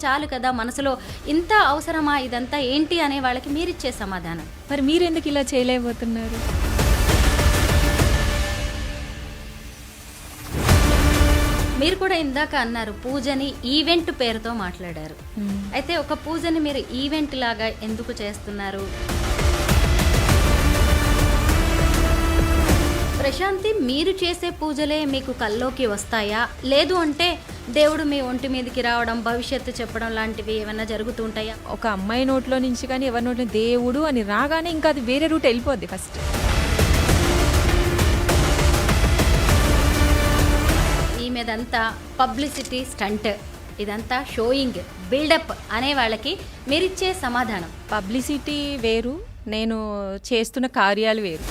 చాలు కదా, మనసులో ఇంత అవసరమా ఇదంతా ఏంటి అనే వాళ్ళకి మీరిచ్చే సమాధానం. మరి మీరెందుకు ఇలా చేయలేకపోతున్నారు? మీరు కూడా ఇందాక అన్నారు పూజని ఈవెంట్ పేరుతో మాట్లాడారు. అయితే ఒక పూజని మీరు ఈవెంట్ లాగా ఎందుకు చేస్తున్నారు? ప్రశాంతి, మీరు చేసే పూజలే మీకు కల్లోకి వస్తాయా, లేదు అంటే దేవుడు మీ ఒంటి మీదకి రావడం, భవిష్యత్తు చెప్పడం లాంటివి ఏమైనా జరుగుతుంటాయా? ఒక అమ్మాయి నోట్లో నుంచి కానీ ఎవరి నోట్లో దేవుడు అని రాగానే ఇంకా అది వేరే రూట్ వెళ్ళిపోద్ది. ఫస్ట్ ఈమెదంతా పబ్లిసిటీ స్టంట్, ఇదంతా షోయింగ్, బిల్డప్ అనే వాళ్ళకి మీరిచ్చే సమాధానం? పబ్లిసిటీ వేరు, నేను చేస్తున్న కార్యాలు వేరు.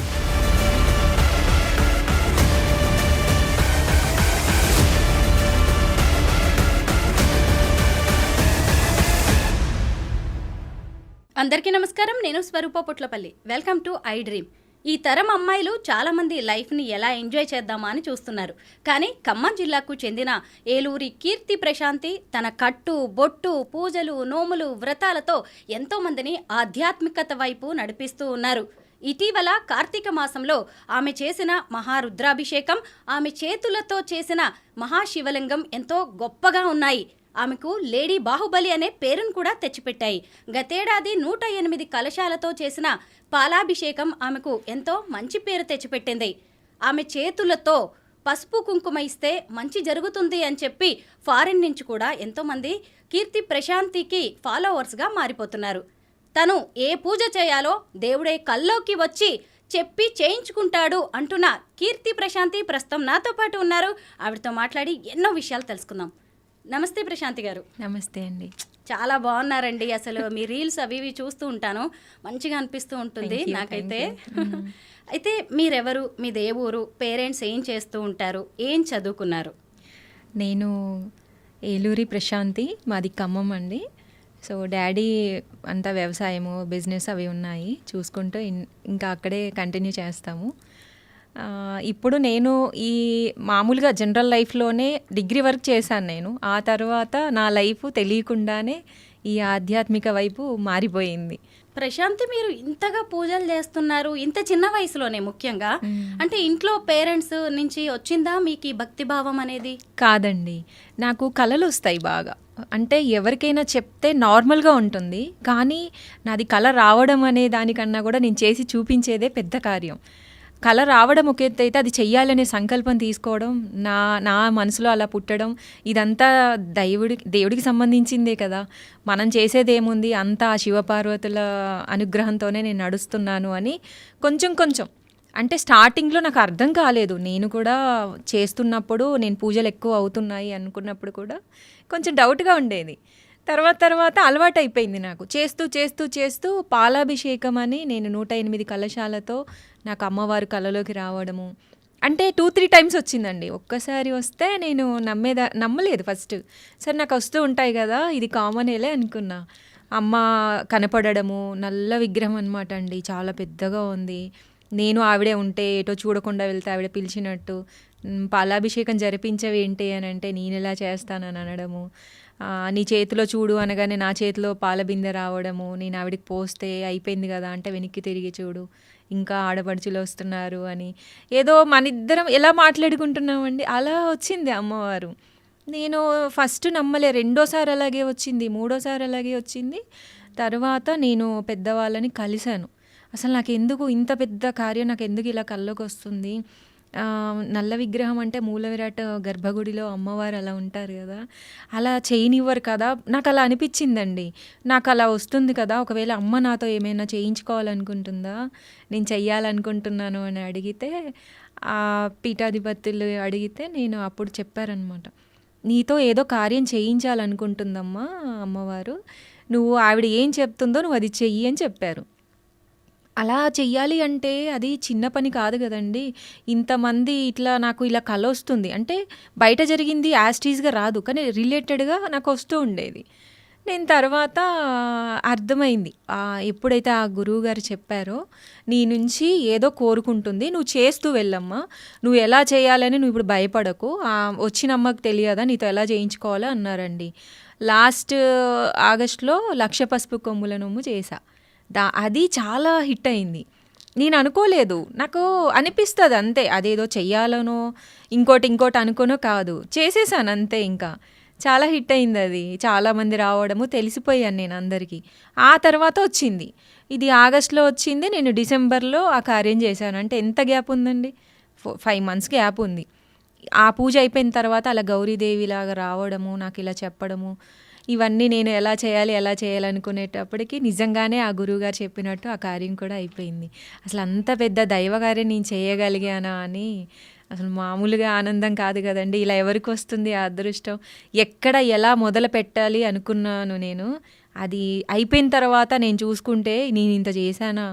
అందరికీ నమస్కారం, నేను Swaroopa Putlapalli. Welcome to I dream. ఈ తరం అమ్మాయిలు చాలామంది లైఫ్ని ఎలా ఎంజాయ్ చేద్దామా అని చూస్తున్నారు. కానీ ఖమ్మం జిల్లాకు చెందిన ఏలూరి కీర్తి ప్రశాంతి తన కట్టు, బొట్టు, పూజలు, నోములు, వ్రతాలతో ఎంతోమందిని ఆధ్యాత్మికత వైపు నడిపిస్తూ ఉన్నారు. ఇటీవల కార్తీక మాసంలో ఆమె చేసిన మహారుద్రాభిషేకం, ఆమె చేతులతో చేసిన మహాశివలింగం ఎంతో గొప్పగా ఉన్నాయి. ఆమెకు లేడీ బాహుబలి అనే పేరును కూడా తెచ్చిపెట్టాయి. గతేడాది 108 కలశాలతో చేసిన పాలాభిషేకం ఆమెకు ఎంతో మంచి పేరు తెచ్చిపెట్టింది. ఆమె చేతులతో పసుపు కుంకుమ ఇస్తే మంచి జరుగుతుంది అని చెప్పి ఫారిన్ నుంచి కూడా ఎంతోమంది కీర్తి ప్రశాంతికి ఫాలోవర్స్గా మారిపోతున్నారు. తను ఏ పూజ చేయాలో దేవుడే కల్లోకి వచ్చి చెప్పి చేయించుకుంటాడు అంటున్న కీర్తి ప్రశాంతి ప్రస్తుతం నాతో పాటు ఉన్నారు. ఆవిడతో మాట్లాడి ఎన్నో విషయాలు తెలుసుకుందాం. నమస్తే ప్రశాంతి గారు. నమస్తే అండి. చాలా బాగున్నారండి. అసలు మీ రీల్స్ అవి ఇవి చూస్తూ ఉంటాను, మంచిగా అనిపిస్తూ ఉంటుంది నాకైతే. అయితే మీరెవరు, మీ దేవురు, పేరెంట్స్ ఏం చేస్తూ ఉంటారు, ఏం చదువుకున్నారు? నేను ఏలూరి ప్రశాంతి, మాది ఖమ్మం అండి. సో డాడీ అంతా వ్యవసాయము, బిజినెస్ అవి ఉన్నాయి, చూసుకుంటూ ఇంకా అక్కడే కంటిన్యూ చేస్తాము. ఇప్పుడు నేను ఈ మామూలుగా జనరల్ లైఫ్లోనే డిగ్రీ వర్క్ చేశాను నేను. ఆ తర్వాత నా లైఫ్ తెలియకుండానే ఈ ఆధ్యాత్మిక వైపు మారిపోయింది. ప్రశాంతి, మీరు ఇంతగా పూజలు చేస్తున్నారు ఇంత చిన్న వయసులోనే, ముఖ్యంగా అంటే ఇంట్లో పేరెంట్స్ నుంచి వచ్చిందా మీకు ఈ భక్తి భావం అనేది? కాదండి, నాకు కళలు వస్తాయి బాగా. అంటే ఎవరికైనా చెప్తే నార్మల్గా ఉంటుంది, కానీ నాది కళ రావడం అనే దానికన్నా కూడా నేను చేసి చూపించేదే పెద్ద కార్యం. కళ రావడం ఒక ఎత్తు అయితే, అది చెయ్యాలనే సంకల్పం తీసుకోవడం, నా మనసులో అలా పుట్టడం, ఇదంతా దేవుడికి సంబంధించిందే కదా. మనం చేసేదేముంది, అంతా శివపార్వతుల అనుగ్రహంతోనే నేను నడుస్తున్నాను అని కొంచెం అంటే స్టార్టింగ్లో నాకు అర్థం కాలేదు. నేను కూడా చేస్తున్నప్పుడు నేను పూజలు ఎక్కువ అవుతున్నాయి అనుకున్నప్పుడు కూడా కొంచెం డౌట్గా ఉండేది. తర్వాత అలవాటు అయిపోయింది నాకు. చేస్తూ పాలాభిషేకం అని నేను 108 కలశాలతో నాకు అమ్మవారు కళలోకి రావడము అంటే 2-3 టైమ్స్ వచ్చిందండి. ఒక్కసారి వస్తే నేను నమ్మలేదు ఫస్ట్. సరే నాకు వస్తూ ఉంటాయి కదా, ఇది కామనేలే అనుకున్నా. అమ్మ కనపడము, నల్ల విగ్రహం అనమాట అండి, చాలా పెద్దగా ఉంది. నేను ఆవిడే ఉంటే ఎటో చూడకుండా వెళ్తే ఆవిడ పిలిచినట్టు, పాలాభిషేకం జరిపించవేంటి అని అంటే నేను ఎలా చేస్తానని అనడము, నీ చేతిలో చూడు అనగానే నా చేతిలో పాల బిందె రావడము, నేను ఆవిడికి పోస్తే అయిపోయింది కదా అంటే వెనక్కి తిరిగి చూడు, ఇంకా ఆడపడుచులు వస్తున్నారు అని, ఏదో మనిద్దరం ఎలా మాట్లాడుకుంటున్నామండి అలా వచ్చింది అమ్మవారు. నేను ఫస్ట్ నమ్మలే, రెండోసారి అలాగే వచ్చింది, మూడోసారి అలాగే వచ్చింది. తర్వాత నేను పెద్దవాళ్ళని కలిశాను. అసలు నాకు ఎందుకు ఇంత పెద్ద కార్యం, నాకు ఎందుకు ఇలా కల్లోకి వస్తుంది, నల్ల విగ్రహం అంటే మూల విరాట్ గర్భగుడిలో అమ్మవారు అలా ఉంటారు కదా, అలా చేయనివ్వరు కదా, నాకు అలా అనిపించిందండి. నాకు అలా వస్తుంది కదా, ఒకవేళ అమ్మ నాతో ఏమైనా చేయించుకోవాలనుకుంటుందా, నేను చెయ్యాలనుకుంటున్నాను అని అడిగితే, ఆ పీఠాధిపతులు అడిగితే నేను అప్పుడు చెప్పారనమాట, నీతో ఏదో కార్యం చేయించాలనుకుంటుందమ్మా అమ్మవారు, నువ్వు ఆవిడ ఏం చెప్తుందో నువ్వు అది చెయ్యి అని చెప్పారు. అలా చెయ్యాలి అంటే అది చిన్న పని కాదు కదండి. ఇంతమంది ఇట్లా నాకు ఇలా కల వస్తుంది అంటే బయట జరిగింది యాజ్ టీజ్గా రాదు, కానీ రిలేటెడ్గా నాకు వస్తూ ఉండేది. నేను తర్వాత అర్థమైంది. ఎప్పుడైతే ఆ గురువుగారు చెప్పారో, నీ నుంచి ఏదో కోరుకుంటుంది. నువ్వు చేస్తూ వెళ్ళమ్మా. నువ్వు ఎలా చేయాలని నువ్వు ఇప్పుడు భయపడకు. వచ్చిన అమ్మకి తెలియదా నీతో ఎలా చేయించుకోవాలో అన్నారండి. లాస్ట్ ఆగస్టులో 1,00,000 పసుపు కొమ్ముల నొమ్ము చేశా. అది చాలా హిట్ అయింది. నేను అనుకోలేదు. నాకు అనిపిస్తుంది అంతే. అదేదో చెయ్యాలనో ఇంకోటి అనుకోనో కాదు. చేసేసాను అంతే ఇంకా. చాలా హిట్ అయింది అది. చాలామంది రావడము తెలిసిపోయాను నేను అందరికీ. ఆ తర్వాత వచ్చింది. ఇది ఆగస్టులో వచ్చింది. నేను డిసెంబర్లో ఆ కార్యం చేశాను. అంటే ఎంత గ్యాప్ ఉందండి? 5 months గ్యాప్ ఉంది. ఆ పూజ అయిపోయిన తర్వాత అలా గౌరీదేవిలాగా రావడము, నాకు ఇలా చెప్పడము, ఇవన్నీ నేను ఎలా చేయాలనుకునేటప్పటికి నిజంగానే ఆ గురువుగారు చెప్పినట్టు ఆ కార్యం కూడా అయిపోయింది. అసలు అంత పెద్ద దైవకార్యం నేను చేయగలిగానా అని అసలు మామూలుగా ఆనందం కాదు కదండి. ఇలా ఎవరికి వస్తుంది ఆ అదృష్టం? ఎక్కడ ఎలా మొదలు పెట్టాలి అనుకున్నాను నేను. అది అయిపోయిన తర్వాత నేను చూసుకుంటే నేను ఇంత చేశానా,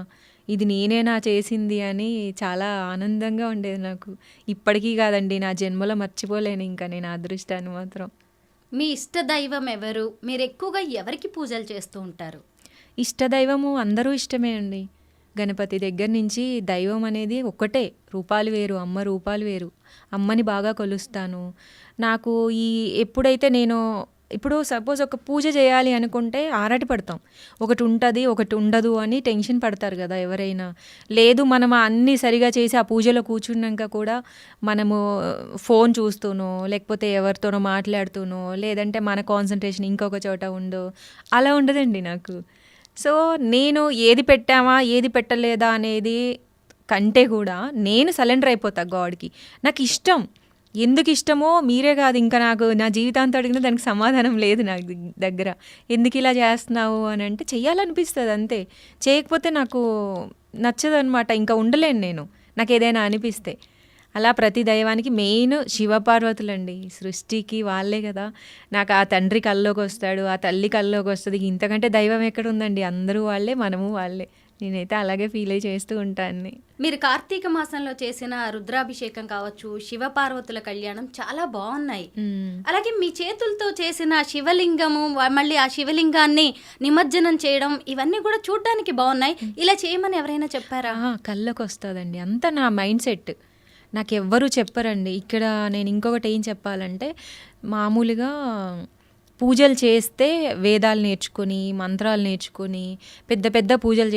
ఇది నేనేనా చేసింది అని చాలా ఆనందంగా ఉండేది నాకు. ఇప్పటికీ కాదండి, నా జన్మలో మర్చిపోలేను ఇంకా నేను ఆ అదృష్టాన్ని మాత్రం. మీ ఇష్ట దైవం ఎవరు? మీరు ఎక్కువగా ఎవరికి పూజలు చేస్తూ ఉంటారు? ఇష్టదైవము అందరూ ఇష్టమే అండి. గణపతి దగ్గర నుంచి దైవం అనేది ఒక్కటే. రూపాలు వేరు, అమ్మ రూపాలు వేరు. అమ్మని బాగా కొలుస్తాను. నాకు ఎప్పుడైతే నేను ఇప్పుడు సపోజ్ ఒక పూజ చేయాలి అనుకుంటే ఆరాట పడతాం. ఒకటి ఉంటుంది, ఒకటి ఉండదు అని టెన్షన్ పడతారు కదా ఎవరైనా. లేదు, మనం అన్నీ సరిగా చేసి ఆ పూజలో కూర్చున్నాక కూడా మనము ఫోన్ చూస్తూనో, లేకపోతే ఎవరితోనో మాట్లాడుతూనో, లేదంటే మన కాన్సన్ట్రేషన్ ఇంకొక చోట ఉండో, అలా ఉండదండి నాకు. సో నేను ఏది పెట్టామా ఏది పెట్టలేదా అనేది కంటే కూడా నేను సరెండర్ అయిపోతా గాడ్కి. నాకు ఇష్టం. ఎందుకు ఇష్టమో మీరే కాదు, ఇంకా నాకు నా జీవితాంతం అడిగినా దానికి సమాధానం లేదు నాకు దగ్గర. ఎందుకు ఇలా చేస్తున్నావు అని అంటే చెయ్యాలనిపిస్తుంది అంతే. చేయకపోతే నాకు నచ్చదనమాట. ఇంకా ఉండలేను నేను, నాకు ఏదైనా అనిపిస్తే. అలా ప్రతి దైవానికి మెయిన్ శివపార్వతులండి. సృష్టికి వాళ్ళే కదా. నాకు ఆ తండ్రి కల్లోకి వస్తాడు, ఆ తల్లి కల్లోకి వస్తుంది. ఇంతకంటే దైవం ఎక్కడ ఉందండి? అందరూ వాళ్ళే, మనము వాళ్ళే. నేనైతే అలాగే ఫీల్ అయ్యి చేస్తూ ఉంటాను. మీరు కార్తీక మాసంలో చేసిన రుద్రాభిషేకం కావచ్చు, శివపార్వతుల కళ్యాణం చాలా బాగున్నాయి. అలాగే మీ చేతులతో చేసిన శివలింగము, మళ్ళీ ఆ శివలింగాన్ని నిమజ్జనం చేయడం, ఇవన్నీ కూడా చూడడానికి బాగున్నాయి. ఇలా చేయమని ఎవరైనా చెప్పారా? కళ్ళకి వస్తుందండి, అంతా నా మైండ్ సెట్. నాకెవ్వరూ చెప్పరండి. ఇక్కడ నేను ఇంకొకటి ఏం చెప్పాలంటే, మామూలుగా పూజలు చేస్తే వేదాలు నేర్చుకొని, మంత్రాలు నేర్చుకొని, పెద్ద పెద్ద పూజలు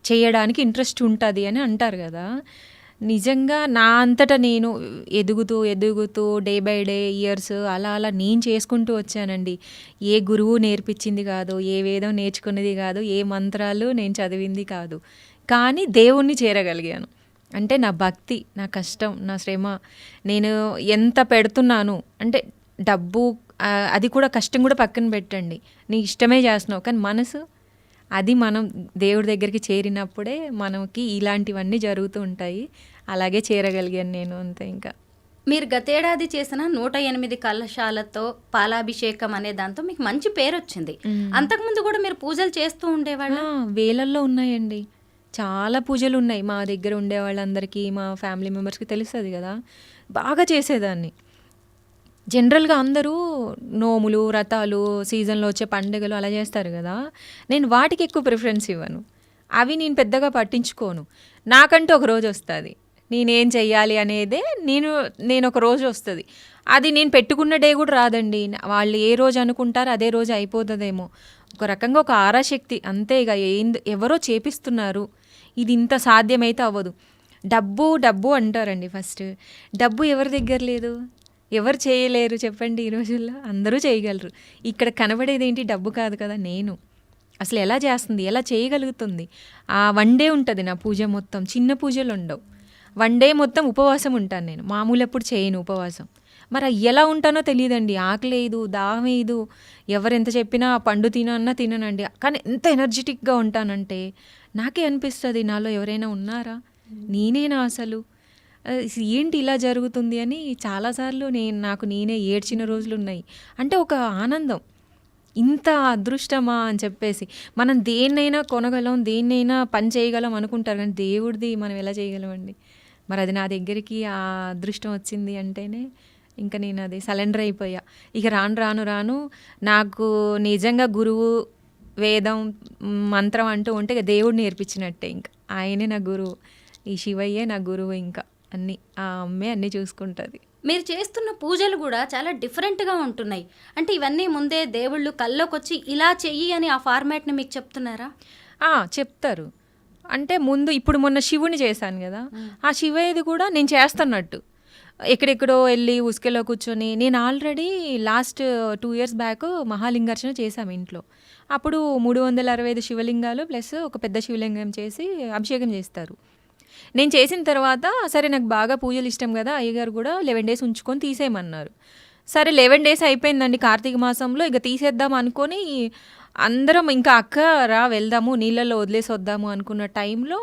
చేయడానికి ఇంట్రెస్ట్ ఉంటుంది అని అంటారు కదా. నిజంగా నా అంతటా నేను ఎదుగుతూ డే బై డే ఇయర్స్ అలా నేను చేసుకుంటూ వచ్చానండి. ఏ గురువు నేర్పించింది కాదు, ఏ వేదం నేర్చుకున్నది కాదు, ఏ మంత్రాలు నేను చదివింది కాదు. కానీ దేవుణ్ణి చేరగలిగాను. అంటే నా భక్తి, నా కష్టం, నా శ్రమ, నేను ఎంత పెడుతున్నాను అంటే డబ్బు, అది కూడా కష్టం కూడా పక్కన పెట్టండి. నీ ఇష్టమే చేస్తున్నావు, కానీ మనసు, అది మనం దేవుడి దగ్గరికి చేరినప్పుడే మనకి ఇలాంటివన్నీ జరుగుతూ ఉంటాయి. అలాగే చేరగలిగాను నేను అంతే. ఇంకా మీరు గతేడాది చేసిన 108 కలశాలతో పాలాభిషేకం అనే దాంతో మీకు మంచి పేరు వచ్చింది. అంతకుముందు కూడా మీరు పూజలు చేస్తూ ఉండేవాళ్ళ? వేలల్లో ఉన్నాయండి, చాలా పూజలు ఉన్నాయి. మా దగ్గర ఉండే వాళ్ళందరికీ, మా ఫ్యామిలీ మెంబర్స్కి తెలుస్తుంది కదా, బాగా చేసేదాన్ని. జనరల్గా అందరూ నోములు, వ్రతాలు, సీజన్లో వచ్చే పండుగలు అలా చేస్తారు కదా, నేను వాటికి ఎక్కువ ప్రిఫరెన్స్ ఇవ్వను. అవి నేను పెద్దగా పట్టించుకోను. నాకంటూ ఒక రోజు వస్తుంది, నేనేం చెయ్యాలి అనేదే నేను ఒక రోజు వస్తుంది. అది నేను పెట్టుకున్న డే కూడా రాదండి. వాళ్ళు ఏ రోజు అనుకుంటారో అదే రోజు అయిపోతుందేమో. ఒక రకంగా ఒక ఆరాశక్తి అంతే. ఇక ఎవరో చేపిస్తున్నారు, ఇది ఇంత సాధ్యమైతే అవ్వదు. డబ్బు అంటారండి. ఫస్ట్ డబ్బు ఎవరి దగ్గర లేదు, ఎవరు చేయలేరు చెప్పండి ఈ రోజుల్లో? అందరూ చేయగలరు. ఇక్కడ కనబడేది ఏంటి? డబ్బు కాదు కదా. నేను అసలు ఎలా చేస్తుంది, ఎలా చేయగలుగుతుంది? ఆ 1 day ఉంటుంది నా పూజ మొత్తం. చిన్న పూజలు ఉండవు. 1 day మొత్తం ఉపవాసం ఉంటాను నేను. మామూలు ఎప్పుడు చేయను ఉపవాసం. మరి ఎలా ఉంటానో తెలియదండి. ఆకలేదు, దాహం వేయదు. ఎవరెంత చెప్పినా పండు తినన్నా తిననండి. కానీ ఎంత ఎనర్జెటిక్గా ఉంటానంటే నాకే అనిపిస్తుంది, నాలో ఎవరైనా ఉన్నారా, నేనేనా అసలు, ఏంటి ఇలా జరుగుతుంది అని చాలాసార్లు నాకు నేనే ఏడ్చిన రోజులు ఉన్నాయి. అంటే ఒక ఆనందం, ఇంత అదృష్టమా అని చెప్పేసి. మనం దేన్నైనా కొనగలం, దేన్నైనా పని చేయగలం అనుకుంటారు, కానీ దేవుడిది మనం ఎలా చేయగలమండి? మరి అది నా దగ్గరికి ఆ అదృష్టం వచ్చింది అంటేనే ఇంకా నేను అది సరెండర్ అయిపోయా. ఇక రాను రాను రాను నాకు నిజంగా గురువు, వేదం, మంత్రం అంటూ ఉంటే ఇక దేవుడు నేర్పించినట్టే. ఇంకా ఆయనే నా గురువు, ఈ శివయ్యే నా గురువు. ఇంకా అన్నీ ఆ అమ్మే అన్నీ చూసుకుంటుంది. మీరు చేస్తున్న పూజలు కూడా చాలా డిఫరెంట్గా ఉంటున్నాయి. అంటే ఇవన్నీ ముందే దేవుళ్ళు కల్లోకి వచ్చి ఇలా చెయ్యి అని ఆ ఫార్మాట్ని మీకు చెప్తున్నారా? చెప్తారు. అంటే ముందు ఇప్పుడు మొన్న శివుని చేశాను కదా, ఆ శివయ్యది కూడా నేను చేస్తున్నట్టు ఎక్కడెక్కడో వెళ్ళి ఉసుకెలో కూర్చొని, నేను ఆల్రెడీ లాస్ట్ 2 years బ్యాక్ మహాలింగార్చన చేశాము ఇంట్లో. అప్పుడు 365 శివలింగాలు ప్లస్ ఒక పెద్ద శివలింగం చేసి అభిషేకం చేస్తారు. నేను చేసిన తర్వాత సరే నాకు బాగా పూజలు ఇష్టం కదా, అయ్యగారు కూడా 11 days ఉంచుకొని తీసేయమన్నారు. సరే 11 days అయిపోయిందండి కార్తీక మాసంలో, ఇక తీసేద్దాం అనుకొని అందరం ఇంకా అక్క రా వెళ్దాము నీళ్ళల్లో వదిలేసి వద్దాము అనుకున్న టైంలో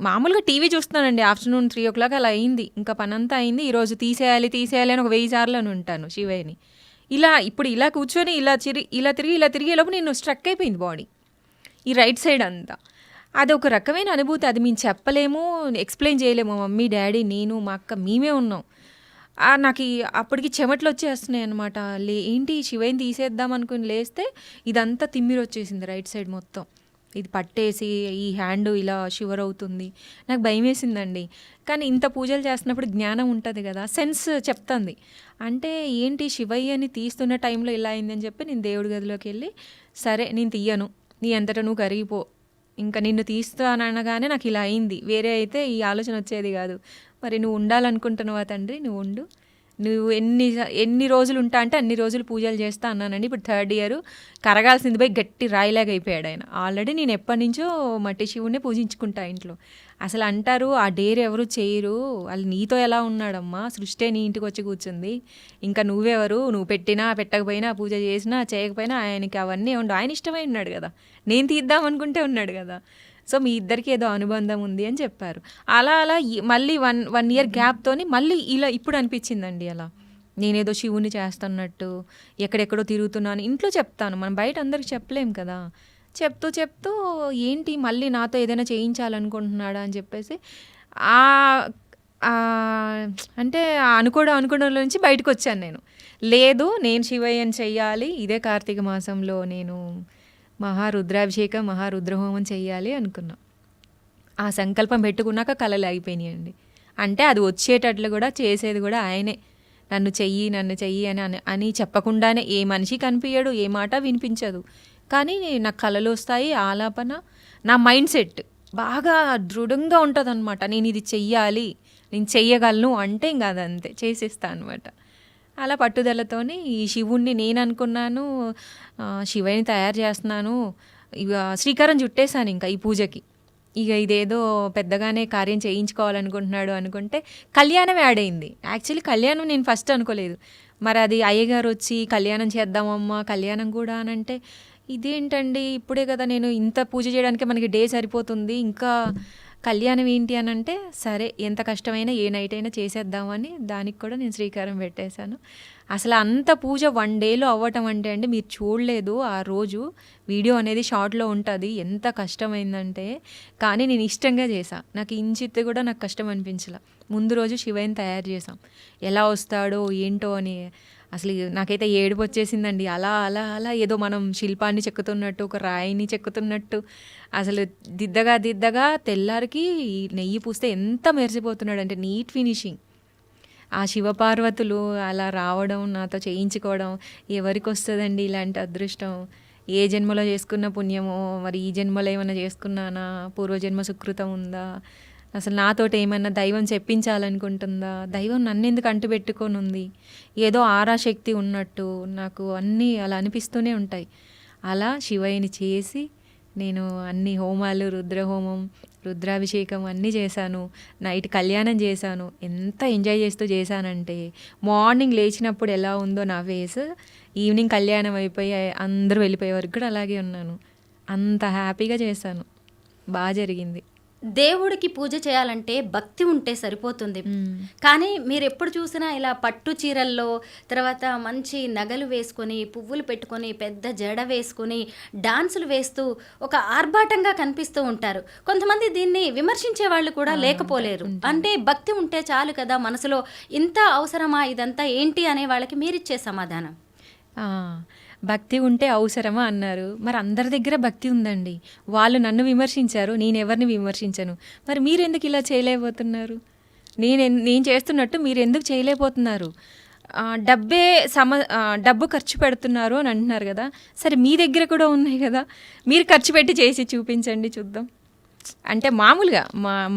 మామూలుగా టీవీ చూస్తున్నానండి. ఆఫ్టర్నూన్ 3 o'clock అలా అయింది. ఇంకా పనంతా అయింది. ఈరోజు తీసేయాలి తీసేయాలి అని ఒక 1000 సార్లు అని ఉంటాను శివయ్యని. ఇప్పుడు ఇలా కూర్చొని ఇలా తిరిగేలోపు నేను స్ట్రక్ అయిపోయింది బాడీ, ఈ రైట్ సైడ్ అంతా. అది ఒక రకమైన అనుభూతి, అది మేము చెప్పలేము, ఎక్స్ప్లెయిన్ చేయలేము. మమ్మీ, డాడీ, నేను, మా అక్క మేమే ఉన్నాం. నాకు అప్పటికి చెమటలు వచ్చేస్తున్నాయి అనమాట. ఏంటి శివయ్యని తీసేద్దాం అనుకుని లేస్తే ఇదంతా తిమ్మిరి వచ్చేసింది రైట్ సైడ్ మొత్తం. ఇది పట్టేసి ఈ హ్యాండ్ ఇలా షివర్ అవుతుంది. నాకు భయం వేసిందండి. కానీ ఇంత పూజలు చేస్తున్నప్పుడు జ్ఞానం ఉంటుంది కదా, సెన్స్ చెప్తుంది. అంటే ఏంటి శివయ్యని తీస్తున్న టైంలో ఇలా అయిందని చెప్పి నేను దేవుడి గదిలోకి వెళ్ళి, సరే నేను తీయను, నీ అంతటా నువ్వు కరిగిపో, ఇంకా నిన్ను తీస్తాననగానే నాకు ఇలా అయింది. వేరే అయితే ఈ ఆలోచన వచ్చేది కాదు. మరి నువ్వు ఉండాలనుకుంటున్నావా తండ్రి, నువ్వు ఉండు, నువ్వు ఎన్ని రోజులు ఉంటా అంటే అన్ని రోజులు పూజలు చేస్తా అన్నానండి. ఇప్పుడు 3rd year కరగాల్సింది పోయి గట్టి రాయిలాగా అయిపోయాడు ఆయన. ఆల్రెడీ నేను ఎప్పటి నుంచో మట్టి శివుడినే పూజించుకుంటా ఇంట్లో. అసలు అంటారు ఆ డేర్ ఎవరు చేయరు, వాళ్ళు నీతో ఎలా ఉన్నాడమ్మా, సృష్టి నీ ఇంటికి వచ్చి కూర్చుంది, ఇంకా నువ్వెవరు, నువ్వు పెట్టినా పెట్టకపోయినా పూజ చేసినా చేయకపోయినా ఆయనకి అవన్నీ ఉండు, ఆయన ఇష్టమై ఉన్నాడు కదా, నేను తీద్దాం అనుకుంటే ఉన్నాడు కదా, సో మీ ఇద్దరికి ఏదో అనుబంధం ఉంది అని చెప్పారు. అలా మళ్ళీ 1 year గ్యాప్తోని మళ్ళీ ఇలా ఇప్పుడు అనిపించిందండి. అలా నేనేదో శివుని చేస్తున్నట్టు ఎక్కడెక్కడో తిరుగుతున్నాను. ఇంట్లో చెప్తాను, మనం బయట అందరికి చెప్పలేం కదా. చెప్తూ ఏంటి మళ్ళీ నాతో ఏదైనా చేయించాలనుకుంటున్నాడా అని చెప్పేసి అంటే అనుకోవడంలో నుంచి బయటకు వచ్చాను నేను. లేదు, నేను శివయ్యని చెయ్యాలి, ఇదే కార్తీక మాసంలో నేను మహారుద్రాభిషేకం, మహారుద్రహోమం చెయ్యాలి అనుకున్నా. ఆ సంకల్పం పెట్టుకున్నాక కళలు అయిపోయినాయండి. అంటే అది వచ్చేటట్లు కూడా చేసేది కూడా ఆయనే. నన్ను చెయ్యి అని చెప్పకుండానే ఏ మనిషి కనిపించడు, ఏ మాట వినిపించదు. కానీ నాకు కళలు వస్తాయి. ఆలాపన, నా మైండ్ సెట్ బాగా దృఢంగా ఉంటుంది అనమాట. నేను ఇది చెయ్యాలి, నేను చెయ్యగలను అంటే ఇంకా అదంతే చేసేస్తాను అనమాట. అలా పట్టుదలతోని ఈ శివుణ్ణి నేను అనుకున్నాను, శివయ్యని తయారు చేస్తున్నాను. ఇక శ్రీకారం చుట్టేశాను ఇంకా ఈ పూజకి. ఇక ఇదేదో పెద్దగానే కార్యం చేయించుకోవాలనుకుంటున్నాడు అనుకుంటే కళ్యాణం యాడ్ అయింది. యాక్చువల్లీ కళ్యాణం నేను ఫస్ట్ అనుకోలేదు. మరి అది అయ్యగారు వచ్చి కళ్యాణం చేద్దామమ్మా, కళ్యాణం కూడా అని అంటే ఇదేంటండి, ఇప్పుడే కదా నేను ఇంత పూజ చేయడానికి మనకి డే సరిపోతుంది, ఇంకా కళ్యాణం ఏంటి అని అంటే సరే ఎంత కష్టమైనా ఏ నైట్ అయినా చేసేద్దామని దానికి కూడా నేను శ్రీకారం పెట్టేశాను. అసలు అంత పూజ 1 dayలో అవ్వటం అంటే అండి మీరు చూడలేదు. ఆ రోజు వీడియో అనేది షార్ట్లో ఉంటుంది, ఎంత కష్టమైందంటే. కానీ నేను ఇష్టంగా చేశా, నాకు ఇంచిత్తు కూడా నాకు కష్టం అనిపించలే. ముందు రోజు శివయ్యని తయారు చేసాం, ఎలా వస్తాడో ఏంటో అని. అసలు నాకైతే ఏడుపు వచ్చేసిందండి. అలా ఏదో మనం శిల్పాన్ని చెక్కుతున్నట్టు, ఒక రాయిని చెక్కుతున్నట్టు. అసలు దిద్దగా తెల్లారికి నెయ్యి పూస్తే ఎంత మెరిసిపోతున్నాడు అంటే నీట్ ఫినిషింగ్. ఆ శివపార్వతులు అలా రావడం, నాతో చేయించుకోవడం ఎవరికి వస్తుందండి ఇలాంటి అదృష్టం. ఏ జన్మలో చేసుకున్న పుణ్యమో, మరి ఈ జన్మలో ఏమైనా చేసుకున్నానా, పూర్వజన్మ సుకృతం ఉందా, అసలు నాతోటి ఏమన్నా దైవం చెప్పించాలనుకుంటుందా, దైవం నన్నెందుకు అంటుపెట్టుకొని ఉంది, ఏదో ఆరాశక్తి ఉన్నట్టు నాకు అన్నీ అలా అనిపిస్తూనే ఉంటాయి. అలా శివయ్యని చేసి నేను అన్ని హోమాలు, రుద్రహోమం, రుద్రాభిషేకం అన్నీ చేశాను. నైట్ కళ్యాణం చేశాను. ఎంత ఎంజాయ్ చేస్తూ చేశానంటే మార్నింగ్ లేచినప్పుడు ఎలా ఉందో నా ఫేస్, ఈవినింగ్ కళ్యాణం అయిపోయి అందరూ వెళ్ళిపోయే వరకు కూడా అలాగే ఉన్నాను. అంత హ్యాపీగా చేశాను. బాగా జరిగింది. దేవుడికి పూజ చేయాలంటే భక్తి ఉంటే సరిపోతుంది. కానీ మీరు ఎప్పుడు చూసినా ఇలా పట్టు చీరల్లో, తర్వాత మంచి నగలు వేసుకొని, పువ్వులు పెట్టుకొని, పెద్ద జడ వేసుకొని, డాన్సులు వేస్తూ ఒక ఆర్భాటంగా కనిపిస్తూ ఉంటారు. కొంతమంది దీన్ని విమర్శించే వాళ్ళు కూడా లేకపోలేరు. అంటే భక్తి ఉంటే చాలు కదా, మనసులో ఇంత అవసరమా ఇదంతా ఏంటి అనే వాళ్ళకి మీరిచ్చే సమాధానం? ఆ, భక్తి ఉంటే అవసరమా అన్నారు. మరి అందరి దగ్గర భక్తి ఉందండి. వాళ్ళు నన్ను విమర్శించారు, నేను ఎవరిని విమర్శించను. మరి మీరు ఎందుకు ఇలా చేయలేకపోతున్నారు? నేను చేస్తున్నట్టు మీరు ఎందుకు చేయలేకపోతున్నారు? డబ్బు ఖర్చు పెడుతున్నారు అని అంటున్నారు కదా. సరే, మీ దగ్గర కూడా ఉన్నాయి కదా, మీరు ఖర్చు పెట్టి చేసి చూపించండి చూద్దాం. అంటే మామూలుగా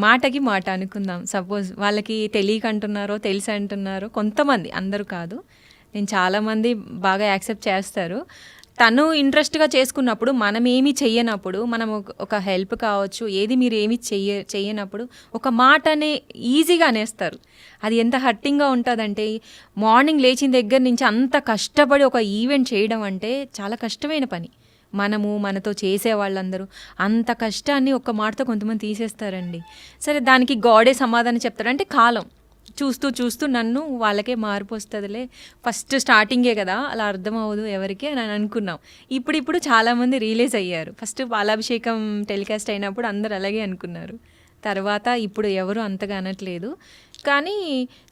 మాటకి మాట అనుకుందాం. సపోజ్ వాళ్ళకి తెలియక అంటున్నారో తెలిసి అంటున్నారో, కొంతమంది, అందరూ కాదు, నేను చాలామంది బాగా యాక్సెప్ట్ చేస్తారు. తను ఇంట్రెస్ట్గా చేసుకున్నప్పుడు, మనం ఏమీ చెయ్యనప్పుడు, మనం ఒక హెల్ప్ కావచ్చు, ఏది మీరు ఏమి చెయ్యనప్పుడు ఒక మాటనే ఈజీగా అనేస్తారు. అది ఎంత హర్టింగ్గా ఉంటుందంటే, మార్నింగ్ లేచిన దగ్గర నుంచి అంత కష్టపడి ఒక ఈవెంట్ చేయడం అంటే చాలా కష్టమైన పని. మనతో చేసే వాళ్ళందరూ అంత కష్టాన్ని ఒక్క మాటతో కొంతమంది తీసేస్తారండి. సరే, దానికి గాడే సమాధానం చెప్తాడు. అంటే కాలం చూస్తూ నన్ను వాళ్ళకే మార్పు వస్తుందిలే, ఫస్ట్ స్టార్టింగే కదా, అలా అర్థం అవ్వదు ఎవరికి అని అనుకున్నాం. ఇప్పుడు చాలామంది రియలైజ్ అయ్యారు. ఫస్ట్ పాలాభిషేకం టెలికాస్ట్ అయినప్పుడు అందరు అలాగే అనుకున్నారు. తర్వాత ఇప్పుడు ఎవరు అంతగా అనట్లేదు. కానీ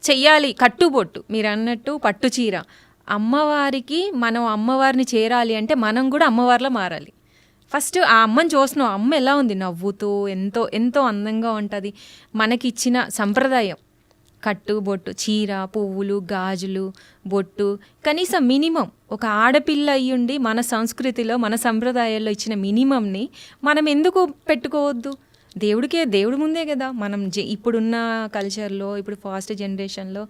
చెయ్యాలి. కట్టుబొట్టు, మీరు అన్నట్టు పట్టు చీర, అమ్మవారికి మనం అమ్మవారిని చేరాలి అంటే మనం కూడా అమ్మవారిలో మారాలి. ఫస్ట్ ఆ అమ్మని చూస్తున్నాం, అమ్మ ఎలా ఉంది, నవ్వుతూ ఎంతో ఎంతో అందంగా ఉంటుంది. మనకి ఇచ్చిన సంప్రదాయం కట్టు బొట్టు, చీర, పువ్వులు, గాజులు, బొట్టు, కనీసం మినిమం ఒక ఆడపిల్ల అయ్యుండి మన సంస్కృతిలో మన సంప్రదాయాల్లో ఇచ్చిన మినిమంని మనం ఎందుకు పెట్టుకోవద్దు? దేవుడి ముందే కదా. మనం ఇప్పుడున్న కల్చర్లో, ఇప్పుడు ఫాస్ట్ జనరేషన్లో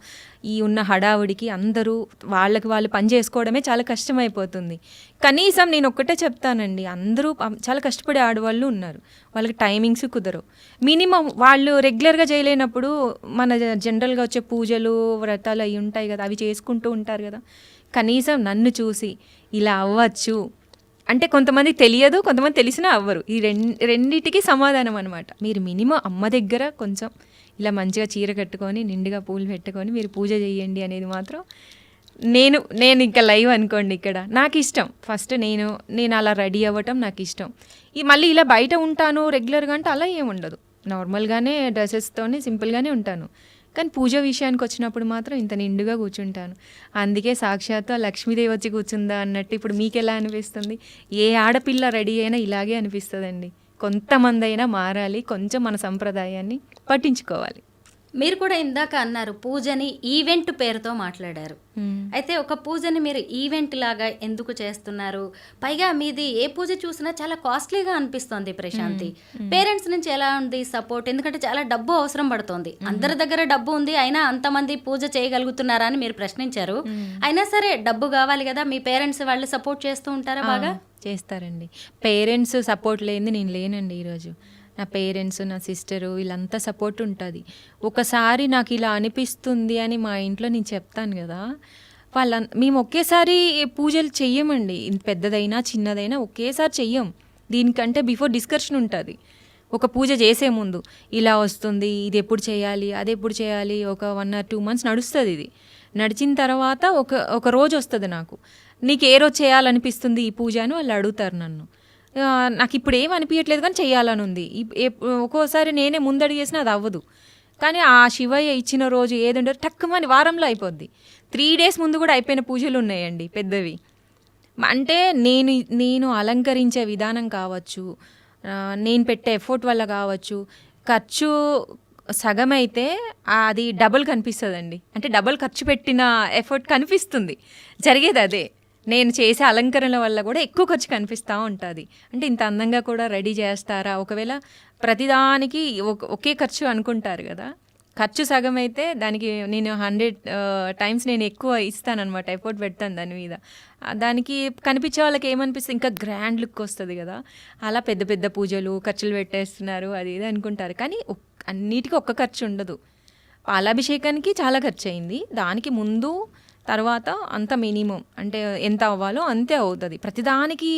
ఈ ఉన్న హడావుడికి అందరూ వాళ్ళకి వాళ్ళు పని చేసుకోవడమే చాలా కష్టమైపోతుంది. కనీసం నేను ఒక్కటే చెప్తానండి, అందరూ చాలా కష్టపడే ఆడవాళ్ళు ఉన్నారు, వాళ్ళకి టైమింగ్స్ కుదరవు. మినిమం వాళ్ళు రెగ్యులర్గా చేయలేనప్పుడు మన జనరల్గా వచ్చే పూజలు, వ్రతాలు అవి ఉంటాయి కదా, అవి చేసుకుంటూ ఉంటారు కదా. కనీసం నన్ను చూసి ఇలా అవ్వచ్చు అంటే, కొంతమంది తెలియదు, కొంతమంది తెలిసినా అవ్వరు. ఈ రెండిటికి సమాధానం అనమాట. మీరు మినిమం అమ్మ దగ్గర కొంచెం ఇలా మంచిగా చీర కట్టుకొని, నిండుగా పూలు పెట్టుకొని మీరు పూజ చేయండి అనేది మాత్రం నేను ఇంకా లైవ్ అనుకోండి. ఇక్కడ నాకు ఇష్టం. ఫస్ట్ నేను అలా రెడీ అవ్వటం నాకు ఇష్టం. మళ్ళీ ఇలా బయట ఉంటాను రెగ్యులర్గా అంటే అలా ఏముండదు. నార్మల్గానే డ్రెస్సెస్తోనే సింపుల్గానే ఉంటాను. కానీ పూజ విషయానికి వచ్చినప్పుడు మాత్రం ఇంత నిండుగా కూర్చుంటాను. అందుకే సాక్షాత్తు లక్ష్మీదేవి వచ్చి కూర్చుందా అన్నట్టు ఇప్పుడు మీకు ఎలా అనిపిస్తుంది? ఏ ఆడపిల్ల రెడీ అయినా ఇలాగే అనిపిస్తుందండి. కొంతమంది అయినా మారాలి, కొంచెం మన సంప్రదాయాన్ని పట్టించుకోవాలి. మీరు కూడా ఇందాక అన్నారు, పూజని ఈవెంట్ పేరుతో మాట్లాడారు. అయితే ఒక పూజని మీరు ఈవెంట్ లాగా ఎందుకు చేస్తున్నారు? పైగా మీది ఏ పూజ చూసినా చాలా కాస్ట్లీగా అనిపిస్తోంది ప్రశాంతి. పేరెంట్స్ నుంచి ఎలా ఉంది సపోర్ట్? ఎందుకంటే చాలా డబ్బు అవసరం పడుతోంది. అందరి దగ్గర డబ్బు ఉంది, అయినా అంతమంది పూజ చేయగలుగుతున్నారా అని మీరు ప్రశ్నించారు. అయినా సరే డబ్బు కావాలి కదా, మీ పేరెంట్స్ వాళ్ళు సపోర్ట్ చేస్తూ ఉంటారా? బాగా చేస్తారండి. పేరెంట్స్ సపోర్ట్ లేనిది నేను లేనండి ఈరోజు. నా పేరెంట్స్, నా సిస్టరు, వీళ్ళంతా సపోర్ట్ ఉంటుంది. ఒకసారి నాకు ఇలా అనిపిస్తుంది అని మా ఇంట్లో నేను చెప్తాను కదా, మేము ఒకేసారి పూజలు చెయ్యమండి. పెద్దదైనా చిన్నదైనా ఒకేసారి చెయ్యం. దీనికంటే బిఫోర్ డిస్కషన్ ఉంటుంది. ఒక పూజ చేసే ముందు ఇలా వస్తుంది, ఇది ఎప్పుడు చేయాలి, అది ఎప్పుడు చేయాలి, ఒక 1 or 2 months నడుస్తుంది. ఇది నడిచిన తర్వాత ఒక రోజు వస్తుంది నాకు, నీకు ఏ రోజు చేయాలనిపిస్తుంది ఈ పూజ అని వాళ్ళు అడుగుతారు నన్ను. నాకు ఇప్పుడు ఏం అనిపించట్లేదు కానీ చెయ్యాలని ఉంది. ఒక్కోసారి నేనే ముందడుగు చేసినా అది అవ్వదు. కానీ ఆ శివయ్య ఇచ్చిన రోజు ఏదంటే టక్కుమని వారంలో అయిపోద్ది. 3 days ముందు కూడా అయిపోయిన పూజలు ఉన్నాయండి పెద్దవి. అంటే నేను అలంకరించే విధానం కావచ్చు, నేను పెట్టే ఎఫర్ట్ వల్ల కావచ్చు, ఖర్చు సగం అయితే అది డబుల్ కనిపిస్తుందండి. అంటే డబుల్ ఖర్చు పెట్టిన ఎఫర్ట్ కనిపిస్తుంది. జరిగేది అదే. నేను చేసే అలంకరణల వల్ల కూడా ఎక్కువ ఖర్చు కనిపిస్తూ ఉంటుంది. అంటే ఇంత అందంగా కూడా రెడీ చేస్తారా? ఒకవేళ ప్రతిదానికి ఒకే ఖర్చు అనుకుంటారు కదా, ఖర్చు సగం అయితే దానికి నేను 100 times నేను ఎక్కువ ఇస్తానన్నమాట, ఎఫర్ట్ పెడతాను దాని మీద. దానికి కనిపించే వాళ్ళకి ఏమనిపిస్తుంది, ఇంకా గ్రాండ్ లుక్ వస్తుంది కదా, అలా పెద్ద పెద్ద పూజలు ఖర్చులు పెట్టేస్తున్నారు అది ఇది అనుకుంటారు. కానీ అన్నిటికీ ఒక్క ఖర్చు ఉండదు. పాలాభిషేకానికి చాలా ఖర్చు అయింది. దానికి ముందు తర్వాత అంత మినిమం అంటే ఎంత అవ్వాలో అంతే అవుతుంది. ప్రతిదానికి